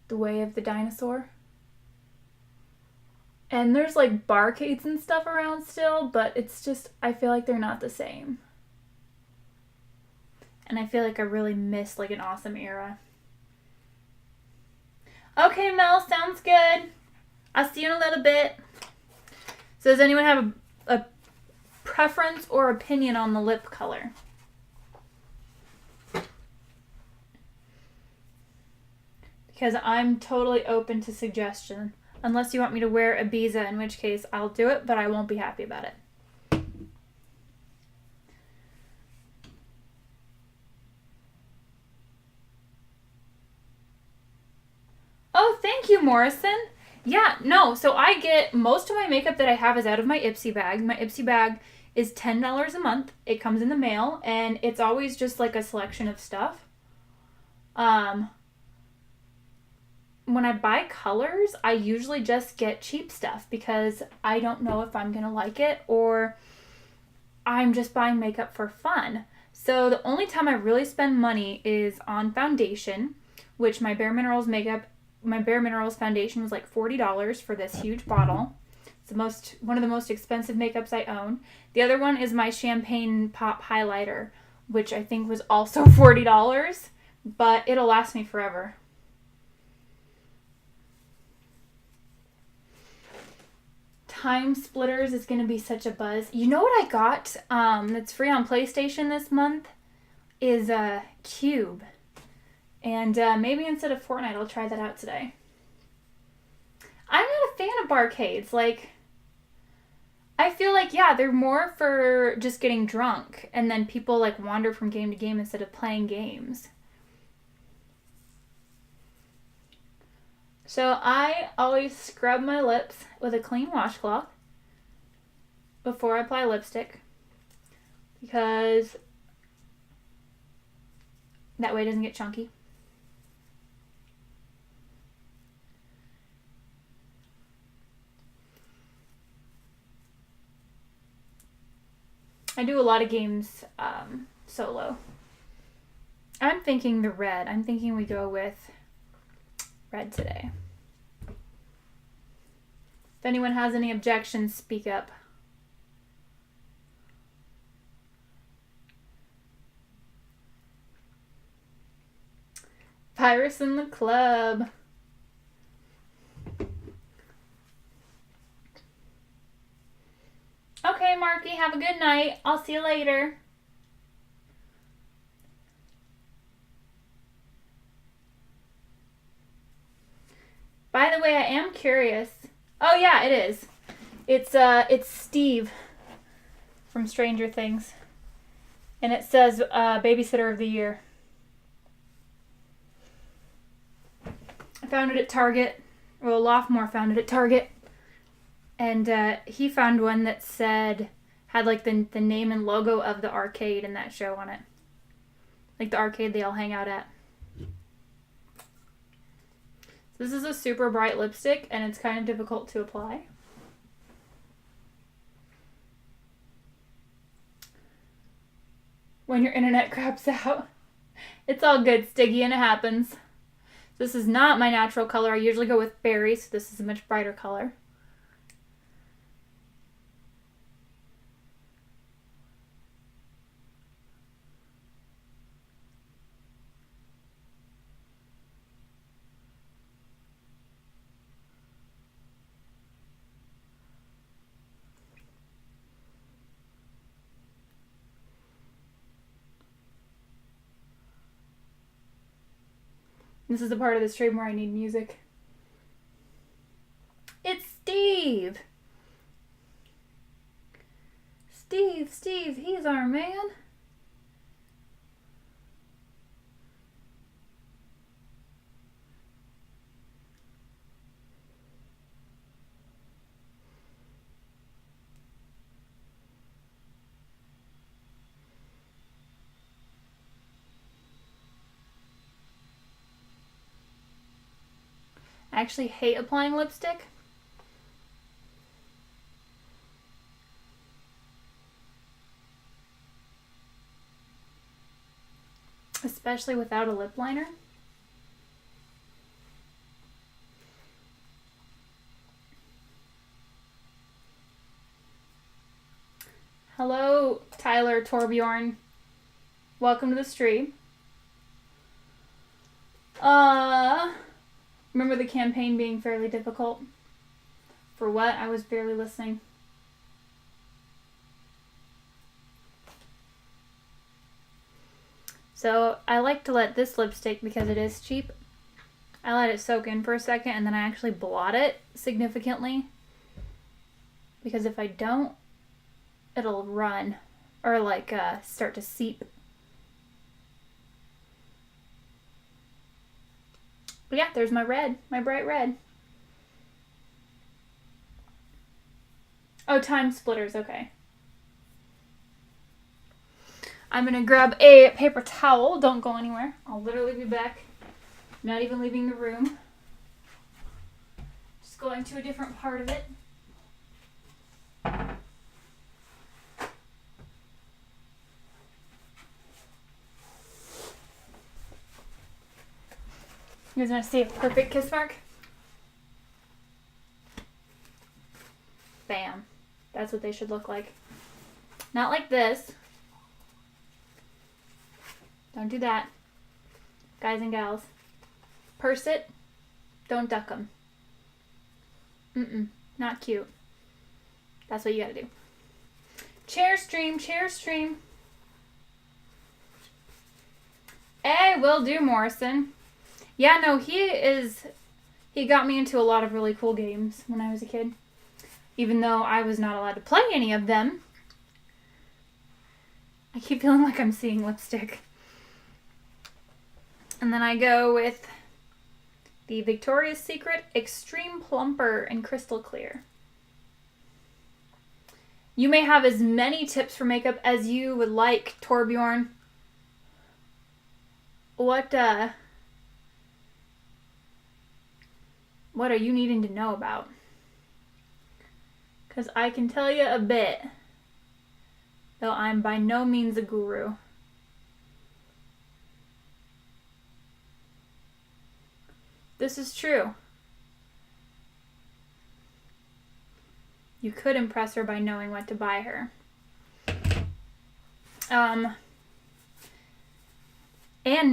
the way of the dinosaur. And there's like barcades and stuff around still, but it's just, I feel like they're not the same. And I feel like I really missed like an awesome era. Okay, Mel, sounds good. I'll see you in a little bit. So does anyone have a preference or opinion on the lip color? Because I'm totally open to suggestion. Unless you want me to wear Ibiza, in which case I'll do it, but I won't be happy about it. Oh, thank you, Morrison. Yeah, no, so I get, most of my makeup that I have is out of my Ipsy bag. My Ipsy bag is $10 a month. It comes in the mail, and it's always just like a selection of stuff. When I buy colors, I usually just get cheap stuff because I don't know if I'm going to like it, or I'm just buying makeup for fun. So the only time I really spend money is on foundation, which my Bare Minerals foundation was like $40 for this huge bottle. It's one of the most expensive makeups I own. The other one is my Champagne Pop highlighter, which I think was also $40, but it'll last me forever. Time Splitters is going to be such a buzz. You know what I got that's free on PlayStation this month is Cube. And maybe instead of Fortnite, I'll try that out today. I'm not a fan of barcades. Like, I feel like, yeah, they're more for just getting drunk. And then people, like, wander from game to game instead of playing games. So I always scrub my lips with a clean washcloth before I apply lipstick, because that way it doesn't get chunky. I do a lot of games solo. I'm thinking the red. I'm thinking we go with red today. If anyone has any objections, speak up. Pirates in the club. Okay, Marky, have a good night. I'll see you later. By the way, I am curious. Oh yeah, it is. It's Steve from Stranger Things. And it says Babysitter of the Year. I found it at Target. Well, Loftmore found it at Target. And he found one that had like the name and logo of the arcade in that show on it. Like the arcade they all hang out at. This is a super bright lipstick, and it's kind of difficult to apply. When your internet craps out. It's all good, Stiggy, and it happens. This is not my natural color. I usually go with berry, so this is a much brighter color. This is the part of the stream where I need music. It's Steve! Steve, he's our man. I actually hate applying lipstick. Especially without a lip liner. Hello, Tyler Torbjorn. Welcome to the stream. Remember the campaign being fairly difficult? For what? I was barely listening. So I like to let this lipstick, because it is cheap, I let it soak in for a second and then I actually blot it significantly. Because if I don't, it'll run or like start to seep. But yeah, there's my red, my bright red. Oh, time splitters, okay. I'm gonna grab a paper towel. Don't go anywhere. I'll literally be back. Not even leaving the room. Just going to a different part of it. You guys want to see a perfect kiss mark? Bam. That's what they should look like. Not like this. Don't do that. Guys and gals. Purse it. Don't duck them. Not cute. That's what you gotta do. Chair stream, chair stream. Hey, will do, Morrison. Yeah, no, he got me into a lot of really cool games when I was a kid. Even though I was not allowed to play any of them. I keep feeling like I'm seeing lipstick. And then I go with the Victoria's Secret Extreme Plumper in Crystal Clear. You may have as many tips for makeup as you would like, Torbjorn. What are you needing to know about? Because I can tell you a bit. though I'm by no means a guru. This is true. You could impress her by knowing what to buy her. And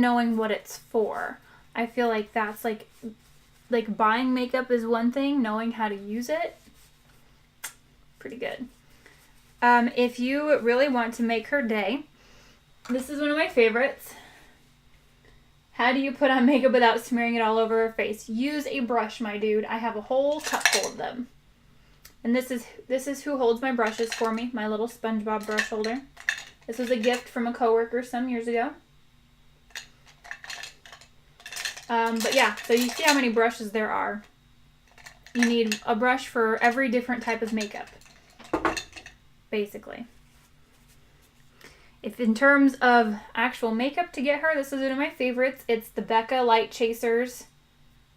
knowing what it's for. I feel like that's like buying makeup is one thing, knowing how to use it, pretty good. If you really want to make her day, this is one of my favorites. How do you put on makeup without smearing it all over her face? Use a brush, my dude. I have a whole cup full of them. And this is who holds my brushes for me, my little SpongeBob brush holder. This was a gift from a coworker some years ago. But yeah, so you see how many brushes there are. You need a brush for every different type of makeup, basically. If in terms of actual makeup to get her, this is one of my favorites. It's the Becca Light Chasers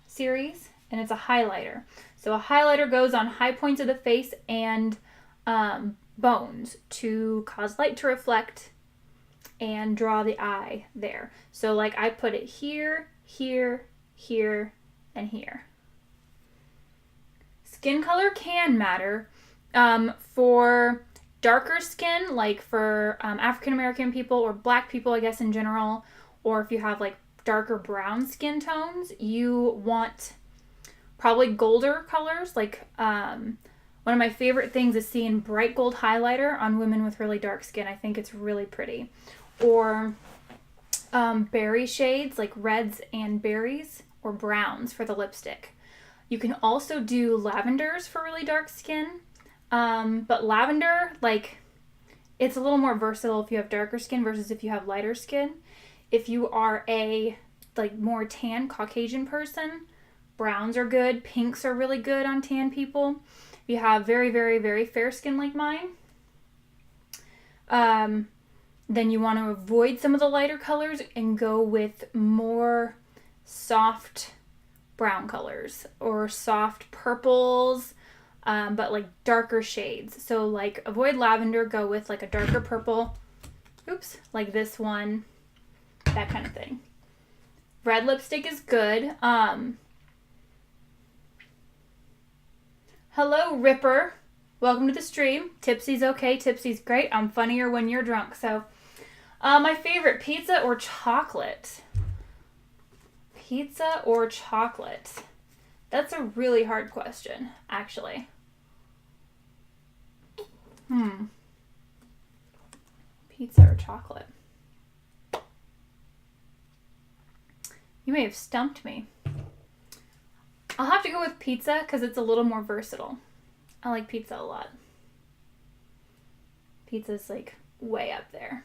series, and it's a highlighter. So a highlighter goes on high points of the face and bones to cause light to reflect and draw the eye there. So like I put it here, here, here, and here. Skin color can matter. For darker skin, like for African American people or black people, I guess in general, or if you have like darker brown skin tones, you want probably golder colors. Like one of my favorite things is seeing bright gold highlighter on women with really dark skin. I think it's really pretty. Or berry shades like reds and berries, or browns for the lipstick. You can also do lavenders for really dark skin. But lavender, like, it's a little more versatile if you have darker skin versus if you have lighter skin. If you are a like more tan Caucasian person, browns are good. Pinks are really good on tan people. If you have very, very, very fair skin like mine, then you want to avoid some of the lighter colors and go with more soft brown colors or soft purples, but like darker shades. So like avoid lavender, go with like a darker purple. Oops, like this one, that kind of thing. Red lipstick is good. Hello, Ripper. Welcome to the stream. Tipsy's okay. Tipsy's great. I'm funnier when you're drunk. So, my favorite, pizza or chocolate? Pizza or chocolate? That's a really hard question, actually. Pizza or chocolate? You may have stumped me. I'll have to go with pizza because it's a little more versatile. I like pizza a lot. Pizza's like way up there.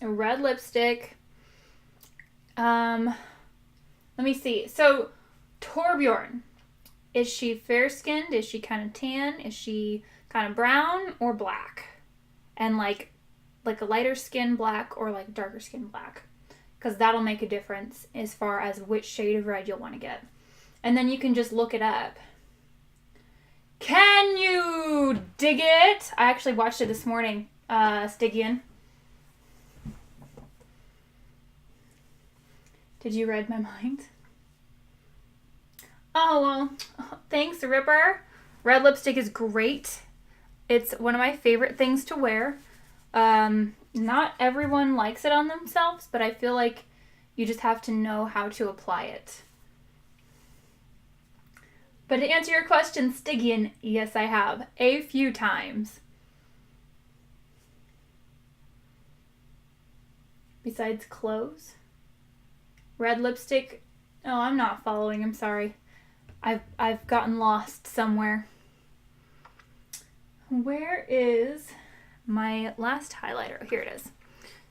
A red lipstick. Let me see. So, Torbjorn. Is she fair-skinned? Is she kind of tan? Is she kind of brown or black? And like a lighter skin black or like darker skin black. Because that'll make a difference as far as which shade of red you'll want to get. And then you can just look it up. Can you dig it? I actually watched it this morning, Stygian. Did you read my mind? Oh, well, thanks, Ripper. Red lipstick is great. It's one of my favorite things to wear. Not everyone likes it on themselves, but I feel like you just have to know how to apply it. But to answer your question, Stygian, yes, I have. A few times. Besides clothes? Red lipstick? Oh, I'm not following. I'm sorry. I've gotten lost somewhere. Where is my last highlighter? Here it is.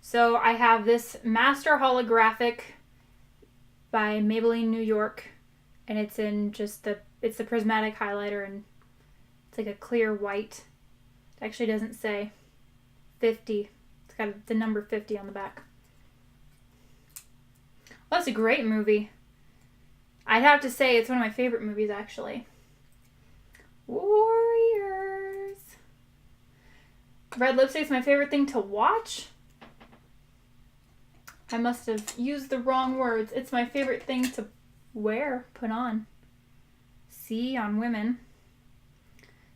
So I have this Master Holographic by Maybelline New York, and it's in just it's the prismatic highlighter, and it's like a clear white. It actually doesn't say 50. It's got the number 50 on the back. Well, that's a great movie. I'd have to say it's one of my favorite movies, actually. Warriors. Red lipstick's my favorite thing to watch. I must have used the wrong words. It's my favorite thing to wear, put on, see on women.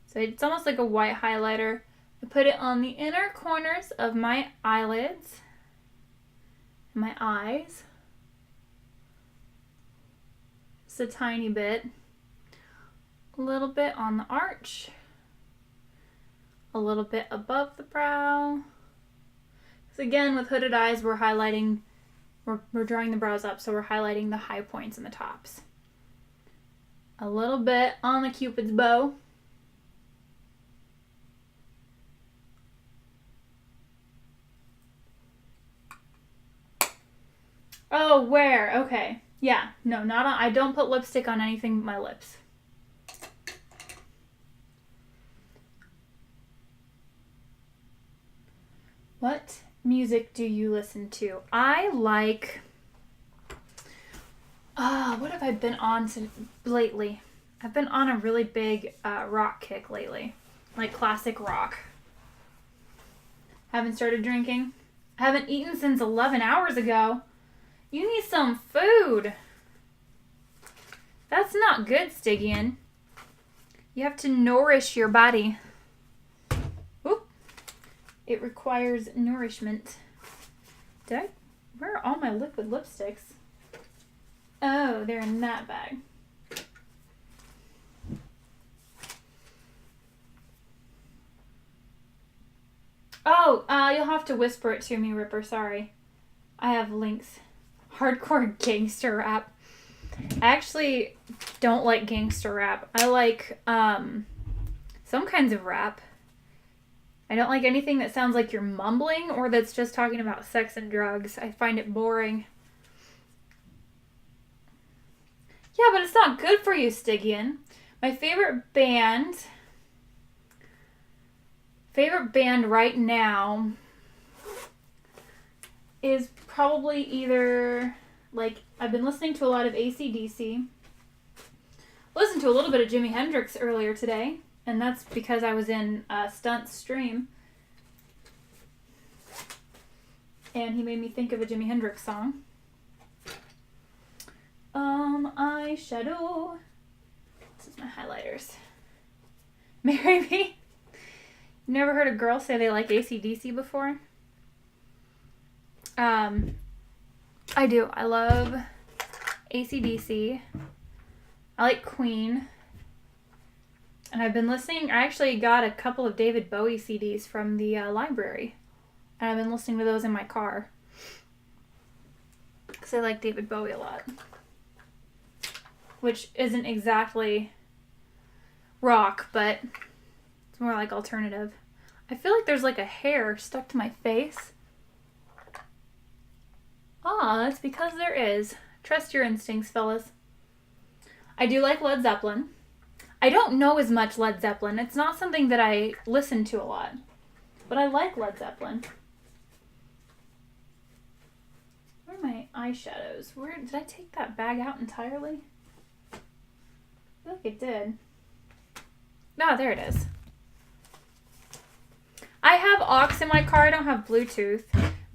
So it's almost like a white highlighter. I put it on the inner corners of my eyelids, my eyes. Just a tiny bit. A little bit on the arch. A little bit above the brow. So again, with hooded eyes, we're highlighting, we're drawing the brows up, so we're highlighting the high points and the tops. A little bit on the Cupid's bow. Oh, where? Okay. Yeah. No, not on. I don't put lipstick on anything but my lips. What music do you listen to? I like... what have I been on lately? I've been on a really big rock kick lately. Like classic rock. Haven't started drinking. Haven't eaten since 11 hours ago. You need some food. That's not good, Stygian. You have to nourish your body. Oop. It requires nourishment. Where are all my liquid lipsticks? Oh, they're in that bag. Oh, you'll have to whisper it to me, Ripper. Sorry. I have links. Hardcore gangster rap. I actually don't like gangster rap. I like some kinds of rap. I don't like anything that sounds like you're mumbling or that's just talking about sex and drugs. I find it boring. Yeah, but it's not good for you, Stygian. My favorite band right now is probably either, like, I've been listening to a lot of AC/DC. Listened to a little bit of Jimi Hendrix earlier today, and that's because I was in Stunt's stream. And he made me think of a Jimi Hendrix song. Eyeshadow. This is my highlighters. Marry me. You never heard a girl say they like AC/DC before? I do. I love AC/DC. I like Queen. And I've been listening. I actually got a couple of David Bowie CDs from the library. And I've been listening to those in my car. Because I like David Bowie a lot. Which isn't exactly rock, but it's more like alternative. I feel like there's like a hair stuck to my face. That's because there is. Trust your instincts, fellas. I do like Led Zeppelin. I don't know as much Led Zeppelin. It's not something that I listen to a lot. But I like Led Zeppelin. Where are my eyeshadows? Where did I take that bag out entirely? I feel like it did. Ah, there it is. I have aux in my car. I don't have Bluetooth.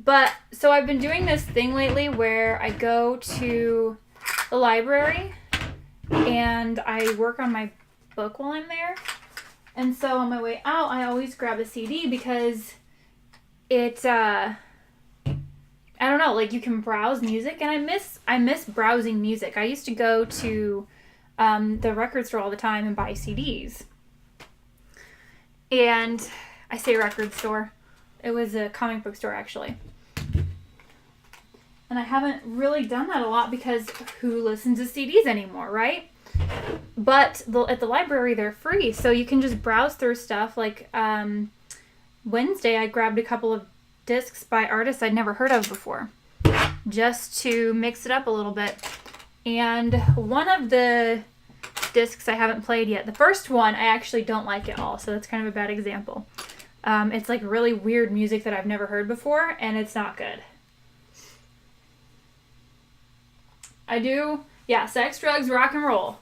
But, so I've been doing this thing lately where I go to the library and I work on my book while I'm there. And so on my way out, I always grab a CD because it, I don't know, like you can browse music, and I miss browsing music. I used to go to the record store all the time and buy CDs. And I say record store. It was a comic book store, actually. And I haven't really done that a lot because who listens to CDs anymore, right? But at the library, they're free. So you can just browse through stuff. Like Wednesday, I grabbed a couple of discs by artists I'd never heard of before. Just to mix it up a little bit. And one of the discs I haven't played yet. The first one, I actually don't like at all. So that's kind of a bad example. It's like really weird music that I've never heard before. And it's not good. I do, yeah, sex, drugs, rock and roll.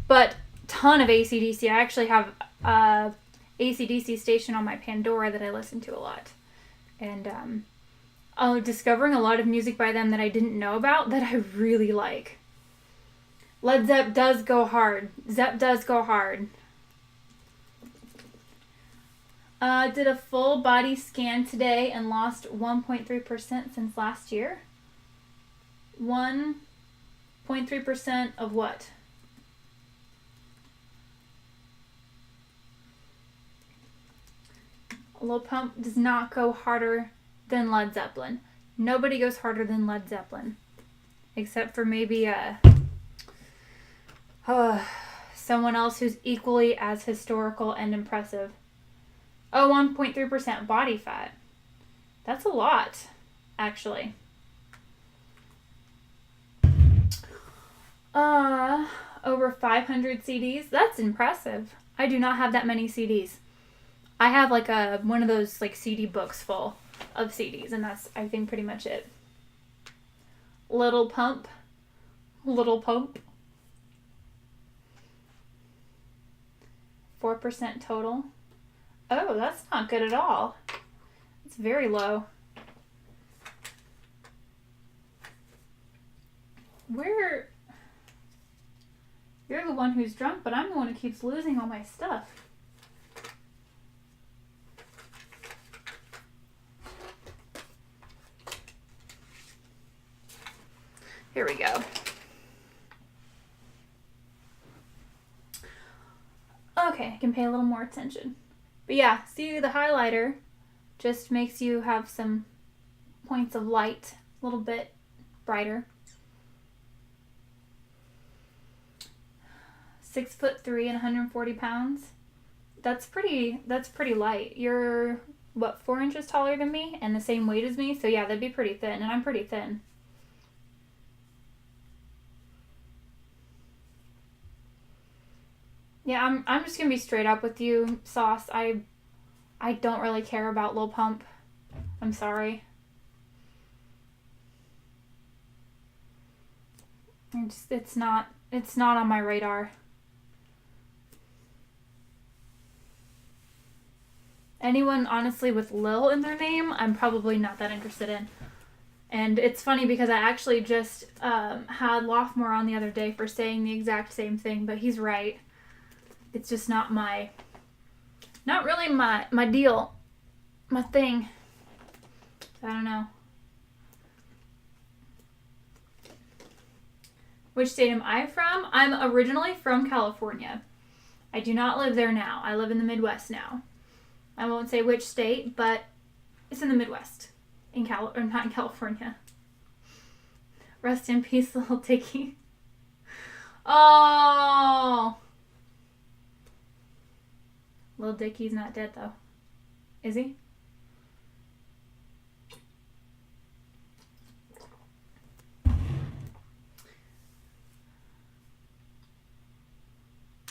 But ton of AC/DC. I actually have AC/DC station on my Pandora that I listen to a lot. And discovering a lot of music by them that I didn't know about that I really like. Led Zepp does go hard. Zepp does go hard. Did a full body scan today and lost 1.3% since last year. 1.3% of what? Lil Pump does not go harder than Led Zeppelin. Nobody goes harder than Led Zeppelin. Except for maybe someone else who's equally as historical and impressive. Oh, 1.3% body fat. That's a lot, actually. Over 500 CDs. That's impressive. I do not have that many CDs. I have like one of those like CD books full of CDs, and that's, I think, pretty much it. Little Pump. 4% total. Oh, that's not good at all. It's very low. You're the one who's drunk, but I'm the one who keeps losing all my stuff. Here we go. Okay, I can pay a little more attention. But yeah, see, the highlighter just makes you have some points of light, a little bit brighter. 6'3" and 140 pounds. That's pretty light. You're, what, 4 inches taller than me and the same weight as me? So yeah, that'd be pretty thin, and I'm pretty thin. Yeah, I'm just gonna be straight up with you, Sauce. I don't really care about Lil Pump. I'm sorry. It's not on my radar. Anyone, honestly, with Lil in their name, I'm probably not that interested in. And it's funny because I actually just had Lophmore on the other day for saying the exact same thing, but he's right. It's just not really my deal, my thing. I don't know. Which state am I from? I'm originally from California. I do not live there now. I live in the Midwest now. I won't say which state, but it's in the Midwest. Not in California. Rest in peace, little Dicky. Oh! Little Dicky's not dead, though. Is he?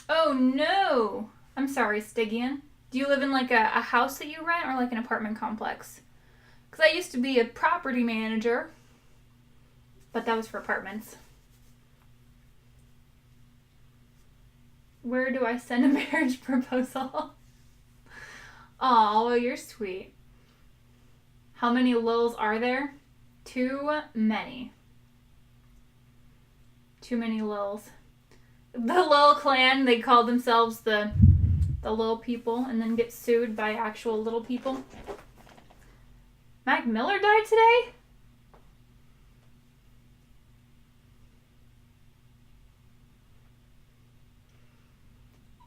Oh, no! I'm sorry, Stygian. Do you live in, like, a house that you rent or, like, an apartment complex? Because I used to be a property manager. But that was for apartments. Where do I send a marriage proposal? Aw, well, you're sweet. How many Lils are there? Too many. Too many Lils. The Lil clan, they call themselves the Lil people and then get sued by actual little people. Mac Miller died today?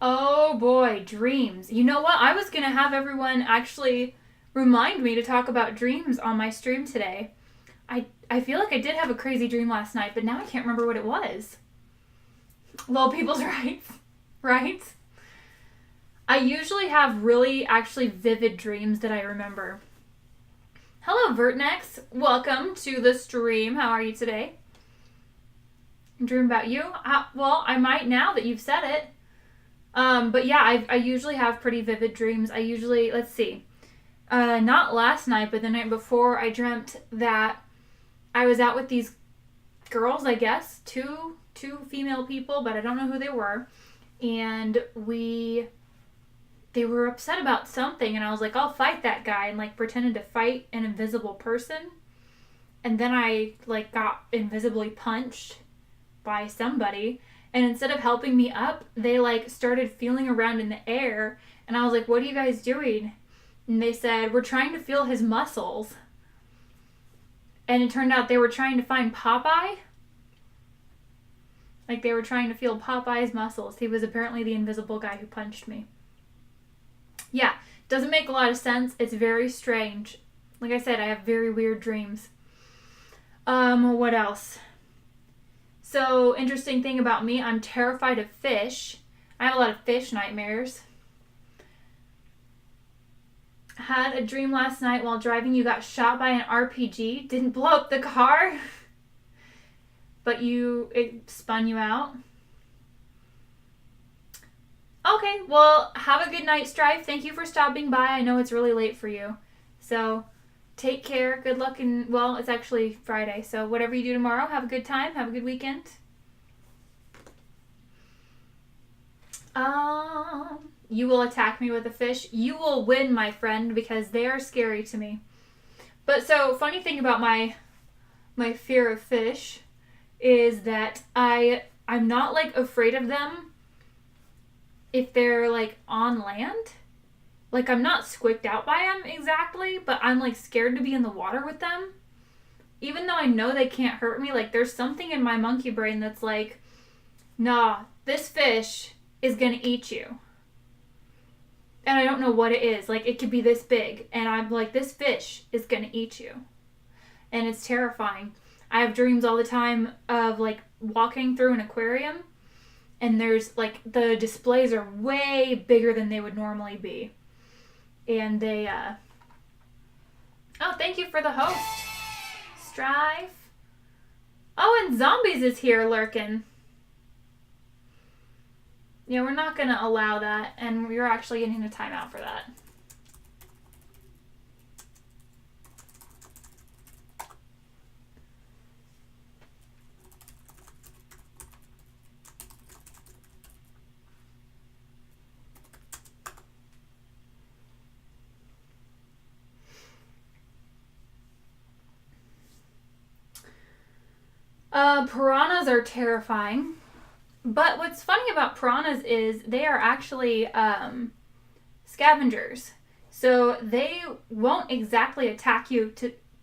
Oh boy, dreams. You know what? I was going to have everyone actually remind me to talk about dreams on my stream today. I feel like I did have a crazy dream last night, but now I can't remember what it was. Little people's rights, right? I usually have really actually vivid dreams that I remember. Hello, Vertnex. Welcome to the stream. How are you today? Dream about you? Well, I might now that you've said it. But yeah, I usually have pretty vivid dreams. I usually, let's see, not last night, but the night before, I dreamt that I was out with these girls, I guess, two female people, but I don't know who they were, and we they were upset about something, and I was like, I'll fight that guy, and like pretended to fight an invisible person. And then I like got invisibly punched by somebody, and instead of helping me up, they like started feeling around in the air, and I was like, what are you guys doing? And they said, we're trying to feel his muscles. And it turned out they were trying to find Popeye. Like they were trying to feel Popeye's muscles. He was apparently the invisible guy who punched me. Yeah, doesn't make a lot of sense. It's very strange. Like I said, I have very weird dreams. What else? So, interesting thing about me, I'm terrified of fish. I have a lot of fish nightmares. Had a dream last night while driving. You got shot by an RPG. Didn't blow up the car, but it spun you out. Okay, well, have a good night's drive. Thank you for stopping by. I know it's really late for you. So, take care. Good luck. Well, it's actually Friday. So, whatever you do tomorrow, have a good time. Have a good weekend. You will attack me with a fish. You will win, my friend, because they are scary to me. But so, funny thing about my fear of fish is that I'm not like afraid of them if they're like on land. Like I'm not squeaked out by them exactly, but I'm like scared to be in the water with them. Even though I know they can't hurt me, like there's something in my monkey brain that's like, nah, this fish is gonna eat you. And I don't know what it is. Like it could be this big, and I'm like, this fish is gonna eat you. And it's terrifying. I have dreams all the time of like walking through an aquarium, and there's like the displays are way bigger than they would normally be. And they, oh, thank you for the host, Strife. Oh, and Zombies is here lurking. Yeah, we're not going to allow that, and we're actually getting a timeout for that. Piranhas are terrifying. But what's funny about piranhas is they are actually scavengers. So they won't exactly attack you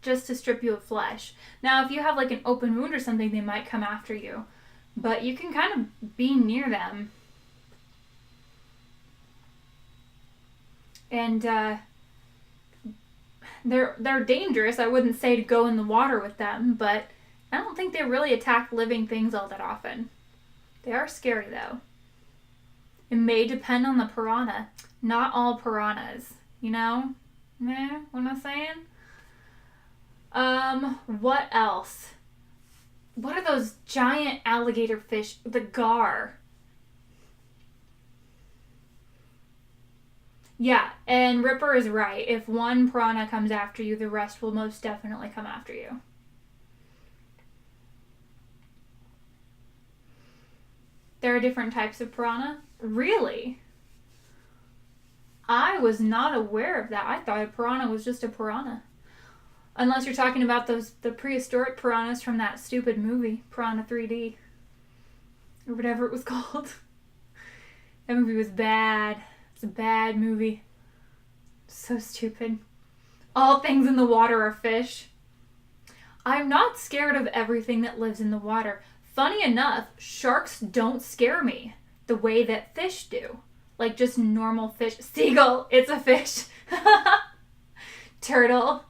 just to strip you of flesh. Now, if you have like an open wound or something, they might come after you. But you can kind of be near them. And they're dangerous. I wouldn't say to go in the water with them, but I don't think they really attack living things all that often. They are scary, though. It may depend on the piranha. Not all piranhas, you know? Nah, what am I saying? What else? What are those giant alligator fish? The gar. Yeah, and Ripper is right. If one piranha comes after you, the rest will most definitely come after you. There are different types of piranha? Really? I was not aware of that. I thought a piranha was just a piranha. Unless you're talking about the prehistoric piranhas from that stupid movie, Piranha 3D. Or whatever it was called. That movie was bad. It's a bad movie. So stupid. All things in the water are fish. I'm not scared of everything that lives in the water. Funny enough, sharks don't scare me the way that fish do. Like just normal fish. Seagull, it's a fish. Turtle.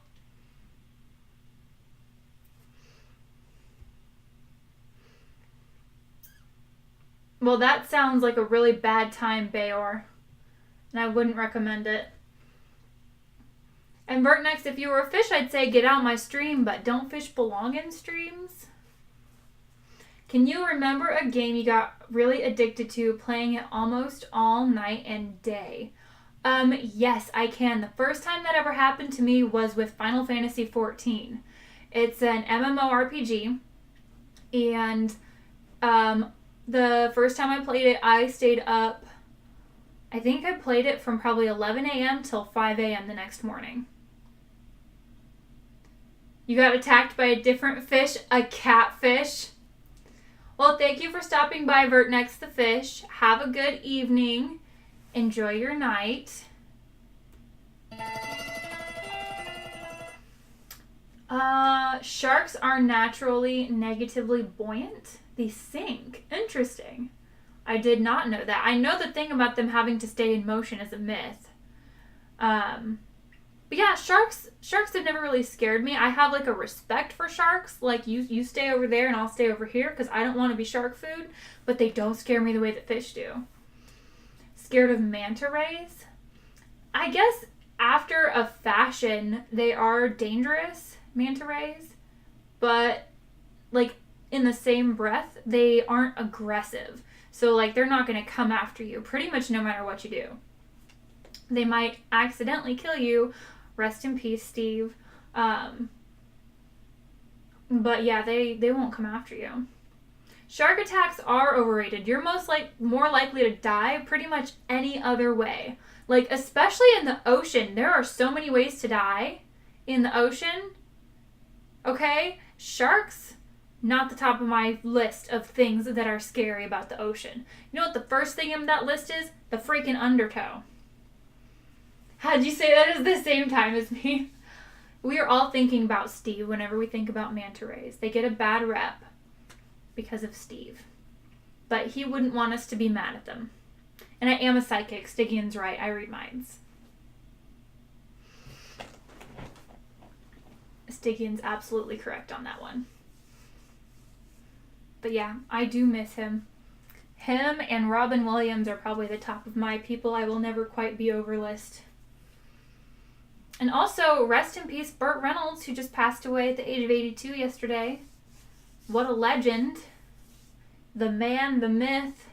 Well, that sounds like a really bad time, Bayor. And I wouldn't recommend it. And Bert, next, if you were a fish, I'd say get out my stream, but don't fish belong in streams? Can you remember a game you got really addicted to, playing it almost all night and day? Yes, I can. The first time that ever happened to me was with Final Fantasy XIV. It's an MMORPG, and the first time I played it, I stayed up I think I played it from probably 11 a.m. till 5 a.m. the next morning. You got attacked by a different fish, a catfish. Well, thank you for stopping by Vert Next the Fish. Have a good evening. Enjoy your night. Sharks are naturally negatively buoyant. They sink. Interesting. I did not know that. I know the thing about them having to stay in motion is a myth. But yeah, sharks have never really scared me. I have like a respect for sharks. Like you stay over there and I'll stay over here because I don't want to be shark food, but they don't scare me the way that fish do. Scared of manta rays? I guess after a fashion, they are dangerous, manta rays, but like in the same breath, they aren't aggressive. So like they're not going to come after you pretty much no matter what you do. They might accidentally kill you. Rest in peace, Steve. But yeah, they won't come after you. Shark attacks are overrated. You're more likely to die pretty much any other way. Like, especially in the ocean. There are so many ways to die in the ocean. Okay? Sharks, not the top of my list of things that are scary about the ocean. You know what the first thing in that list is? The freaking undertow. How'd you say that at the same time as me? We are all thinking about Steve whenever we think about manta rays. They get a bad rep because of Steve. But he wouldn't want us to be mad at them. And I am a psychic. Stygian's right. I read minds. Stygian's absolutely correct on that one. But yeah, I do miss him. Him and Robin Williams are probably the top of my people I will never quite be over list. And also, rest in peace, Burt Reynolds, who just passed away at the age of 82 yesterday. What a legend. The man, the myth.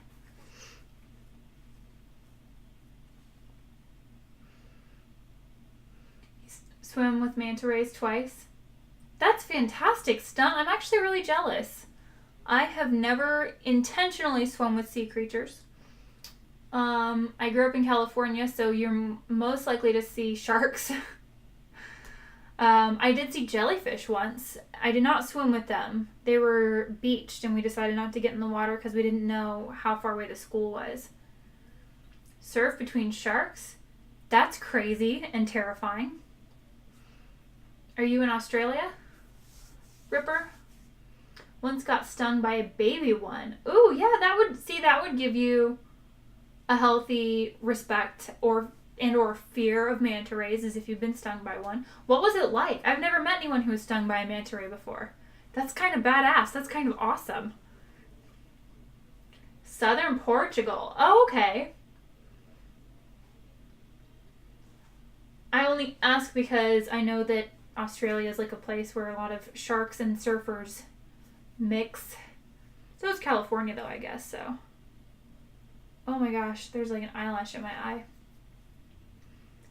He swam with manta rays twice. That's fantastic stunt. I'm actually really jealous. I have never intentionally swum with sea creatures. I grew up in California, so you're most likely to see sharks. I did see jellyfish once. I did not swim with them. They were beached, and we decided not to get in the water because we didn't know how far away the school was. Surf between sharks? That's crazy and terrifying. Are you in Australia, Ripper? Once got stung by a baby one. Ooh, yeah, that would give you a healthy respect or fear of manta rays as if you've been stung by one. What was it like? I've never met anyone who was stung by a manta ray before. That's kind of badass. That's kind of awesome. Southern Portugal. Oh, okay. I only ask because I know that Australia is like a place where a lot of sharks and surfers mix. So is California though, I guess, so. Oh my gosh, there's like an eyelash in my eye.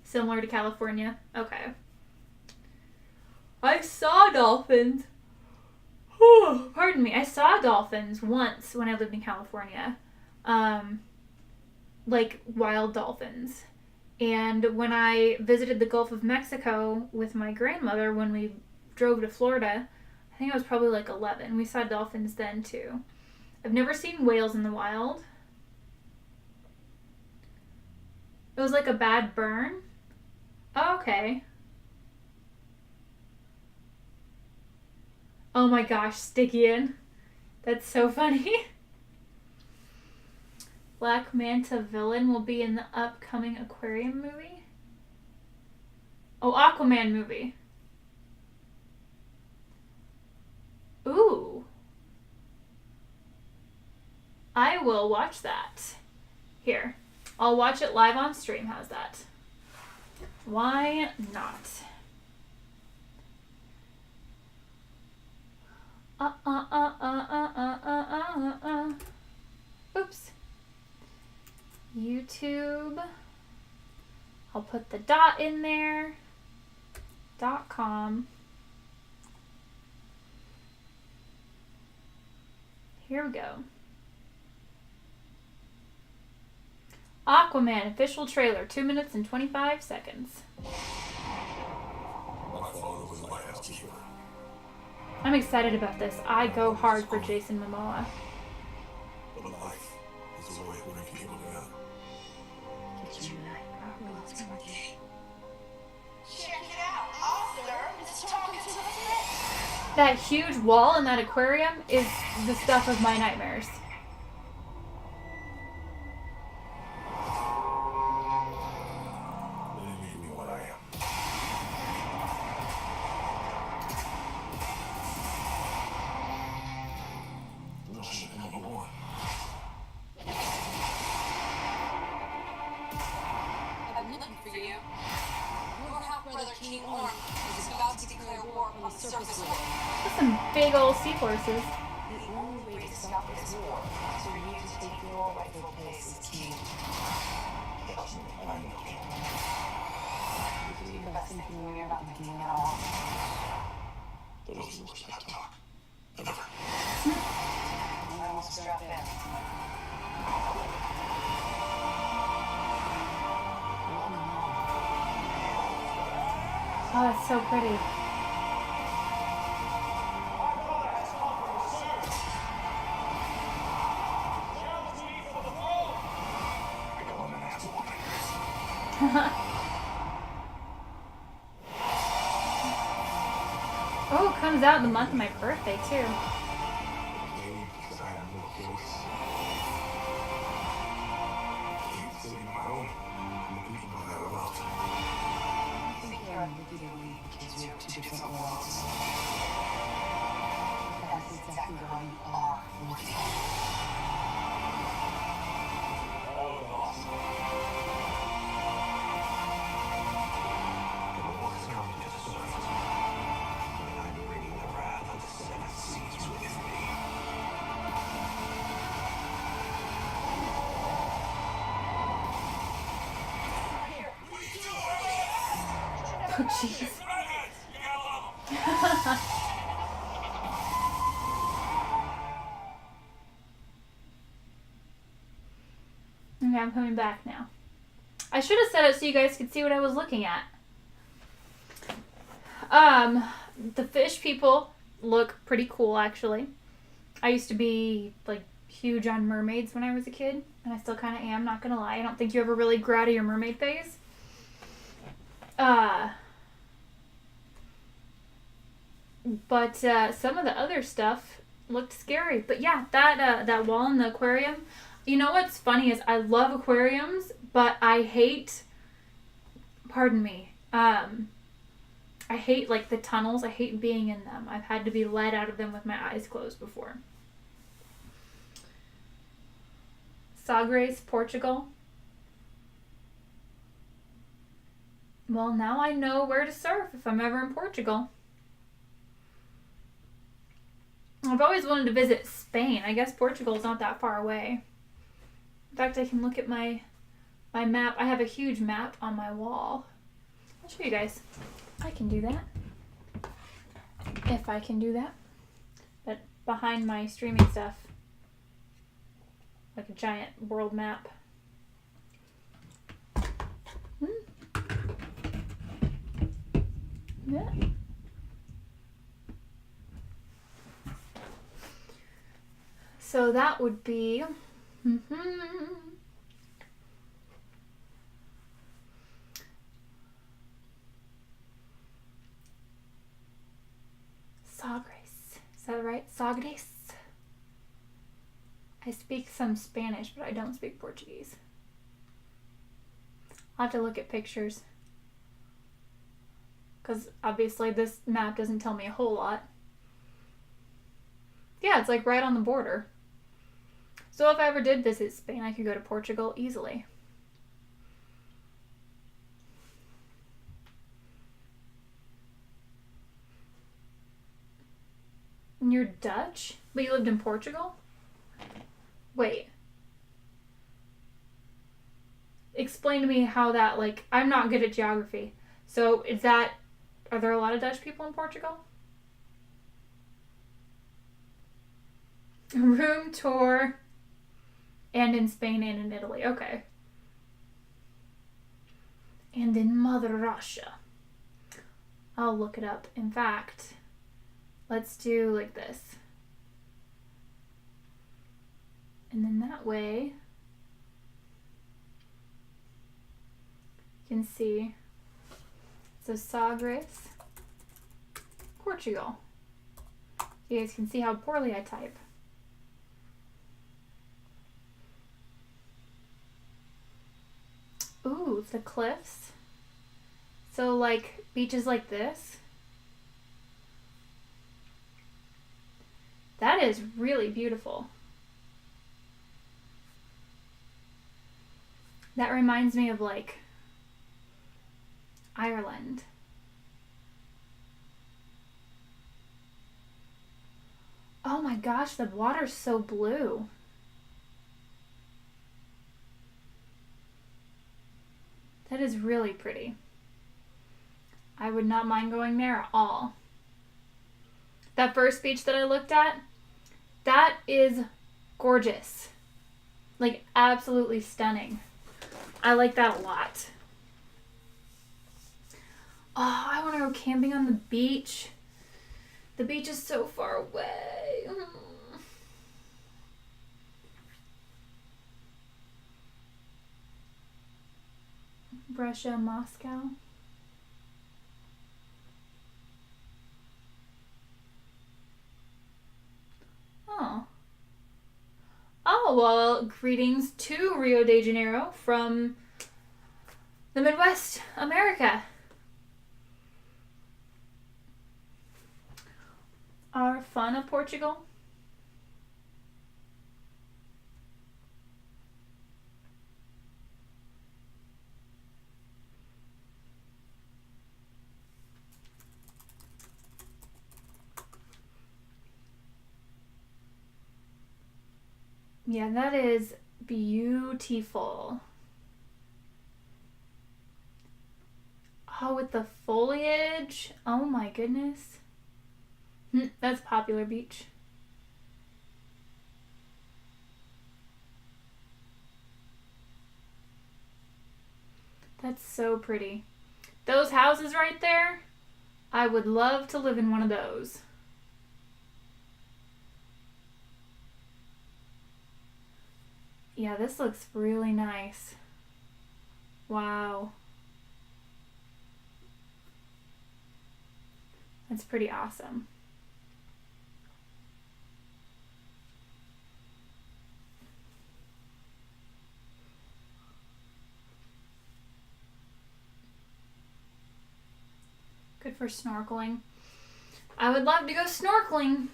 Similar to California? Okay. I saw dolphins. Pardon me. I saw dolphins once when I lived in California. Like wild dolphins. And when I visited the Gulf of Mexico with my grandmother when we drove to Florida, I think I was probably like 11. We saw dolphins then too. I've never seen whales in the wild. It was like a bad burn. Oh, okay. Oh my gosh, Stygian. That's so funny. Black Manta villain will be in the upcoming aquarium movie. Oh, Aquaman movie. Ooh. I will watch that. Here. I'll watch it live on stream. How's that? Why not? Oops. YouTube. I'll put the dot in there. .com. Here we go. Aquaman official trailer, 2 minutes and 25 seconds. I'm excited about this. I go hard for Jason Momoa. But life is a way to bring people together. Check it out, Arthur is talking to the fish. That huge wall in that aquarium is the stuff of my nightmares. They made me what I am. Russian number one. I've been looking for you. Your half-brother King Orm is about to declare war on the surface world. That's some big old seahorses. The only way to stop this war is for you to take your rightful place as king. Trust me, I'm the king. Do your best thinking when you're not thinking at all. There doesn't look that talk. Never. I will strap in. Oh, it's so pretty. I go on an apple woman. Oh, it comes out the month of my birthday, too. Because I have no choice. I can't save my own and the people that I love. I think you're with you because you have two different worlds. That's exactly why you are with me. All the lost. The war is coming to the surface. And I'm bringing the wrath of the seven seas with me. Oh, jeez. Okay, I'm coming back now. I should have set it so you guys could see what I was looking at. The fish people look pretty cool, actually. I used to be, like, huge on mermaids when I was a kid, and I still kind of am, not gonna lie. I don't think you ever really grew out of your mermaid phase. But some of the other stuff looked scary. But yeah, that wall in the aquarium. You know what's funny is I love aquariums, but I hate, pardon me, I hate like the tunnels. I hate being in them. I've had to be led out of them with my eyes closed before. Sagres, Portugal. Well, now I know where to surf if I'm ever in Portugal. I've always wanted to visit Spain. I guess Portugal's not that far away. In fact, I can look at my map. I have a huge map on my wall. I'll show you guys. I can do that. If I can do that. But behind my streaming stuff. Like a giant world map. Yeah. So that would be Sagres. Is that right? Sagres? I speak some Spanish, but I don't speak Portuguese. I'll have to look at pictures. Because obviously this map doesn't tell me a whole lot. Yeah, it's like right on the border. So if I ever did visit Spain, I could go to Portugal easily. And you're Dutch? But you lived in Portugal? Wait. Explain to me how that, like, I'm not good at geography. So is that, are there a lot of Dutch people in Portugal? Room tour and in Spain and in Italy. Okay. and in Mother Russia. I'll look it up. In fact, let's do like this. And then that way you can see. So Sagres, Portugal. You guys can see how poorly I type. Ooh, the cliffs. So like beaches like this. That is really beautiful. That reminds me of like Ireland. Oh my gosh, the water's so blue. That is really pretty. I would not mind going there at all. That first beach that I looked at, that is gorgeous. Like absolutely stunning. I like that a lot. Oh, I want to go camping on the beach. The beach is so far away. Russia, Moscow. Oh. Oh, well, greetings to Rio de Janeiro from the Midwest, America. Our fun of Portugal. Yeah, that is beautiful. Oh, with the foliage. Oh my goodness. That's Popular Beach. That's so pretty. Those houses right there, I would love to live in one of those. Yeah, this looks really nice. Wow. That's pretty awesome. Good for snorkeling. I would love to go snorkeling.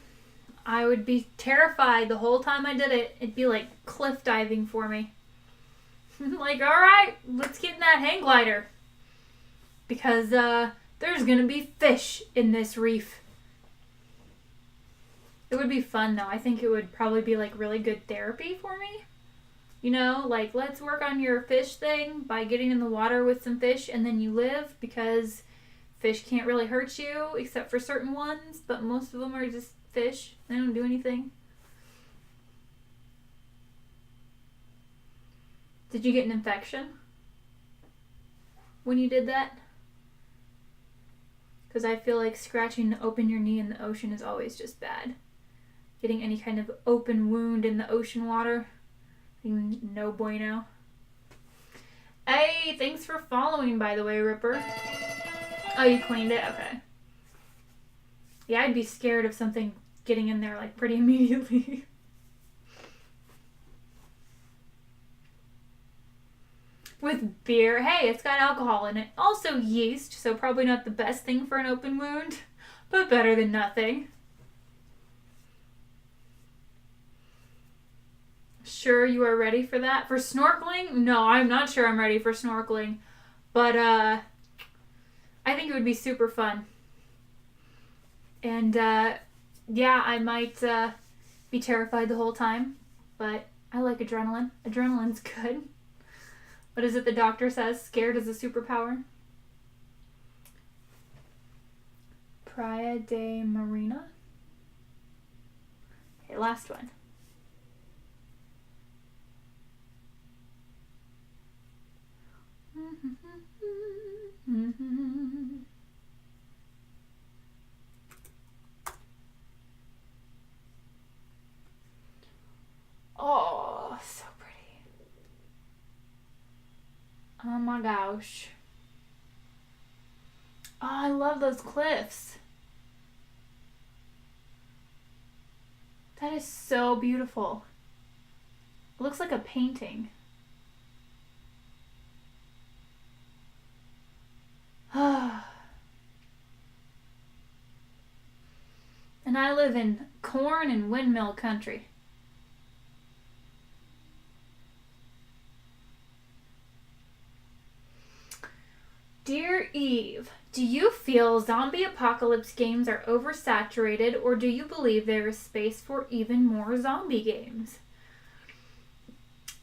I would be terrified the whole time I did it. It'd be like cliff diving for me. Like, alright, let's get in that hang glider. Because there's gonna be fish in this reef. It would be fun though. I think it would probably be like really good therapy for me. You know, like let's work on your fish thing by getting in the water with some fish and then you live, because fish can't really hurt you except for certain ones, but most of them are just fish. They don't do anything. Did you get an infection when you did that? Because I feel like scratching open your knee in the ocean is always just bad. Getting any kind of open wound in the ocean water, no bueno. Hey, thanks for following, by the way, Ripper. Oh, you cleaned it? Okay. Yeah, I'd be scared of something getting in there like pretty immediately. With beer. Hey, it's got alcohol in it. Also yeast, so probably not the best thing for an open wound, but better than nothing. Sure you are ready for that? For snorkeling? No, I'm not sure I'm ready for snorkeling. But, I think it would be super fun. And, yeah, I might, be terrified the whole time. But I like adrenaline. Adrenaline's good. What is it the doctor says? Scared is a superpower. Praia de Marina. Okay, last one. Mm-hmm. Oh, so pretty. Oh my gosh. Oh, I love those cliffs. That is so beautiful. It looks like a painting. And I live in corn and windmill country. Dear Eve, do you feel zombie apocalypse games are oversaturated, or do you believe there is space for even more zombie games?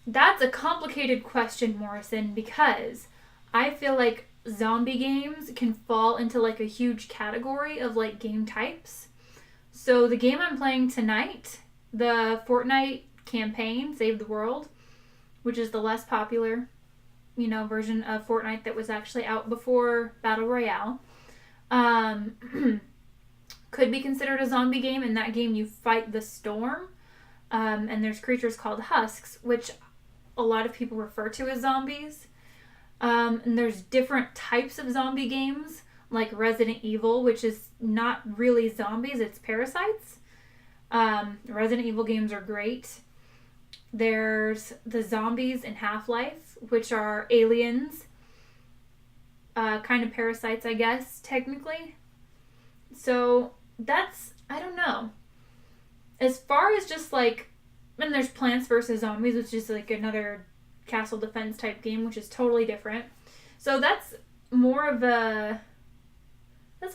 That's a complicated question, Morrison, because I feel like zombie games can fall into like a huge category of like game types. So the game I'm playing tonight, the Fortnite campaign, Save the World, which is the less popular, version of Fortnite that was actually out before Battle Royale, could be considered a zombie game. In that game, you fight the storm, and there's creatures called husks, which a lot of people refer to as zombies. And there's different types of zombie games, like Resident Evil, which is not really zombies, it's parasites. Resident Evil games are great. There's the zombies in Half-Life, which are aliens. Kind of parasites, I guess, technically. So, I don't know. As far as just like, and there's Plants vs. Zombies, which is like another castle defense type game, which is totally different. So that's a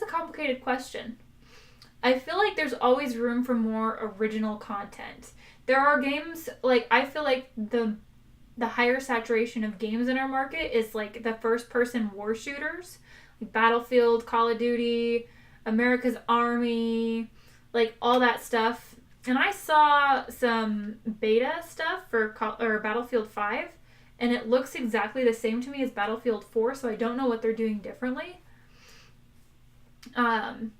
complicated question. I feel like there's always room for more original content. There are games, like, I feel like the higher saturation of games in our market is like the first person war shooters, like Battlefield, Call of Duty, America's Army, like all that stuff. And I saw some beta stuff for Battlefield 5, and it looks exactly the same to me as Battlefield 4, so I don't know what they're doing differently. And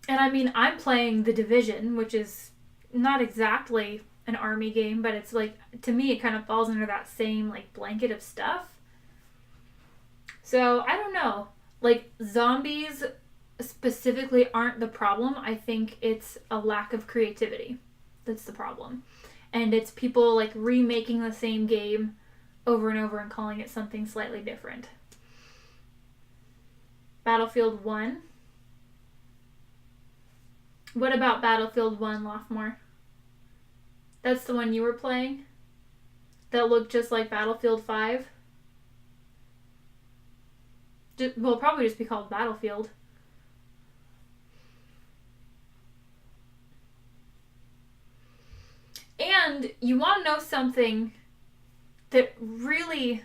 I mean, I'm playing The Division, which is not exactly an army game, but it's like, to me, it kind of falls under that same like blanket of stuff. So I don't know. Like, zombies specifically aren't the problem. I think it's a lack of creativity that's the problem. And it's people like remaking the same game over and over and calling it something slightly different. Battlefield 1. What about Battlefield 1, Lophmore? That's the one you were playing? That looked just like Battlefield 5? Well, probably just be called Battlefield. And you want to know something that really,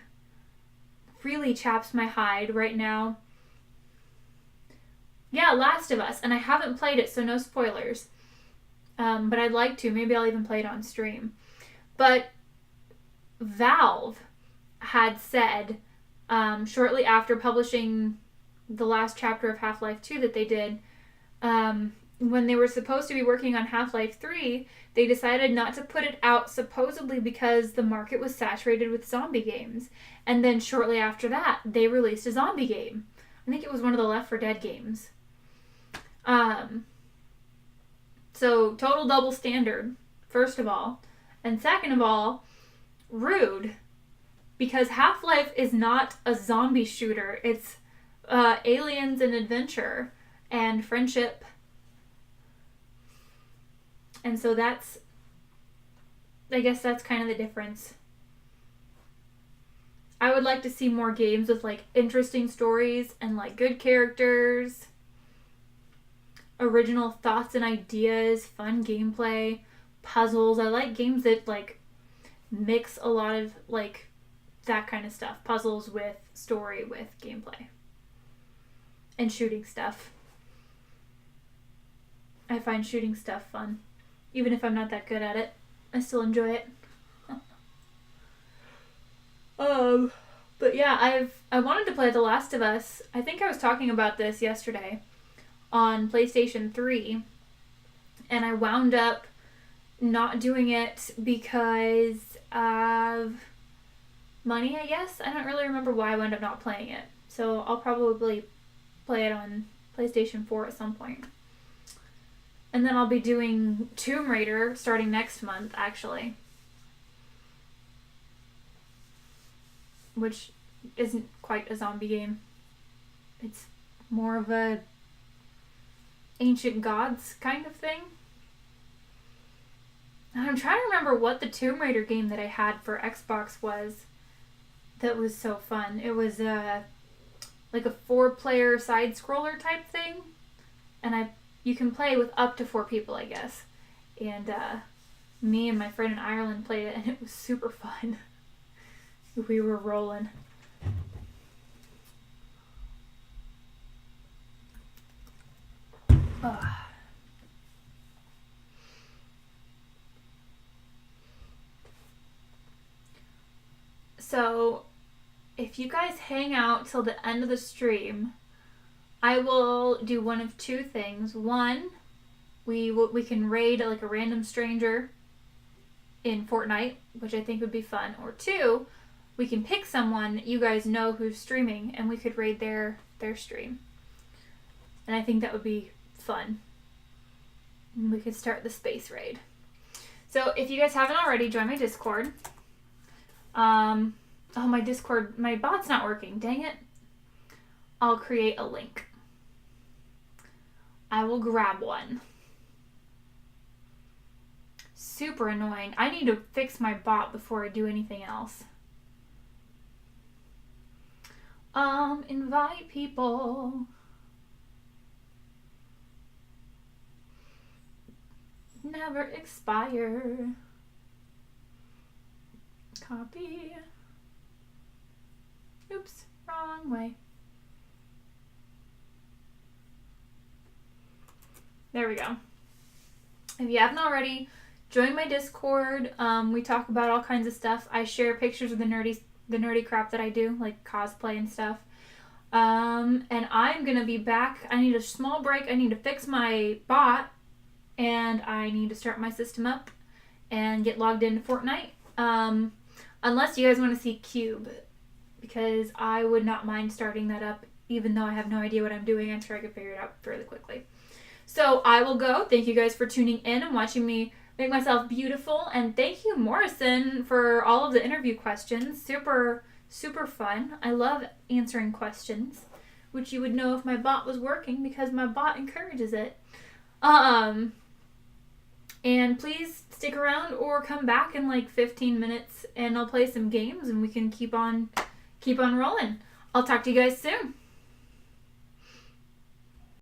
really chaps my hide right now? Yeah, Last of Us. And I haven't played it, so no spoilers. But I'd like to. Maybe I'll even play it on stream. But Valve had said, shortly after publishing the last chapter of Half-Life 2 that they did, when they were supposed to be working on Half-Life 3, they decided not to put it out, supposedly because the market was saturated with zombie games. And then shortly after that, they released a zombie game. I think it was one of the Left 4 Dead games. So total double standard, first of all. And second of all, rude. Because Half-Life is not a zombie shooter. It's aliens and adventure and friendship. And so I guess that's kind of the difference. I would like to see more games with like interesting stories and like good characters, original thoughts and ideas, fun gameplay, puzzles. I like games that like mix a lot of like that kind of stuff. Puzzles with story with gameplay. And shooting stuff. I find shooting stuff fun. Even if I'm not that good at it, I still enjoy it. But yeah, I wanted to play The Last of Us. I think I was talking about this yesterday on PlayStation 3, and I wound up not doing it because of money, I guess. I don't really remember why I wound up not playing it. So I'll probably play it on PlayStation 4 at some point. And then I'll be doing Tomb Raider starting next month, actually. Which isn't quite a zombie game. It's more of a ancient gods kind of thing. And I'm trying to remember what the Tomb Raider game that I had for Xbox was that was so fun. It was like a 4-player side-scroller type thing. And you can play with up to 4 people, I guess. And me and my friend in Ireland played it, and it was super fun. We were rolling. Ugh. So, if you guys hang out till the end of the stream, I will do one of 2 things. One, we can raid like a random stranger in Fortnite, which I think would be fun. Or 2, we can pick someone you guys know who's streaming, and we could raid their stream. And I think that would be fun. And we could start the space raid. So if you guys haven't already, join my Discord. Oh, my Discord, my bot's not working. Dang it. I'll create a link. I will grab one. Super annoying. I need to fix my bot before I do anything else. Invite people. Never expire. Copy. Oops, wrong way. There we go. If you haven't already, join my Discord. We talk about all kinds of stuff. I share pictures of the nerdy crap that I do, like cosplay and stuff. And I'm gonna be back. I need a small break. I need to fix my bot, and I need to start my system up and get logged into Fortnite. Unless you guys want to see Cube, because I would not mind starting that up, even though I have no idea what I'm doing. I'm sure I could figure it out fairly quickly. So I will go. Thank you guys for tuning in and watching me make myself beautiful. And thank you, Morrison, for all of the interview questions. Super, super fun. I love answering questions, which you would know if my bot was working because my bot encourages it. And please stick around or come back in like 15 minutes and I'll play some games and we can keep on rolling. I'll talk to you guys soon.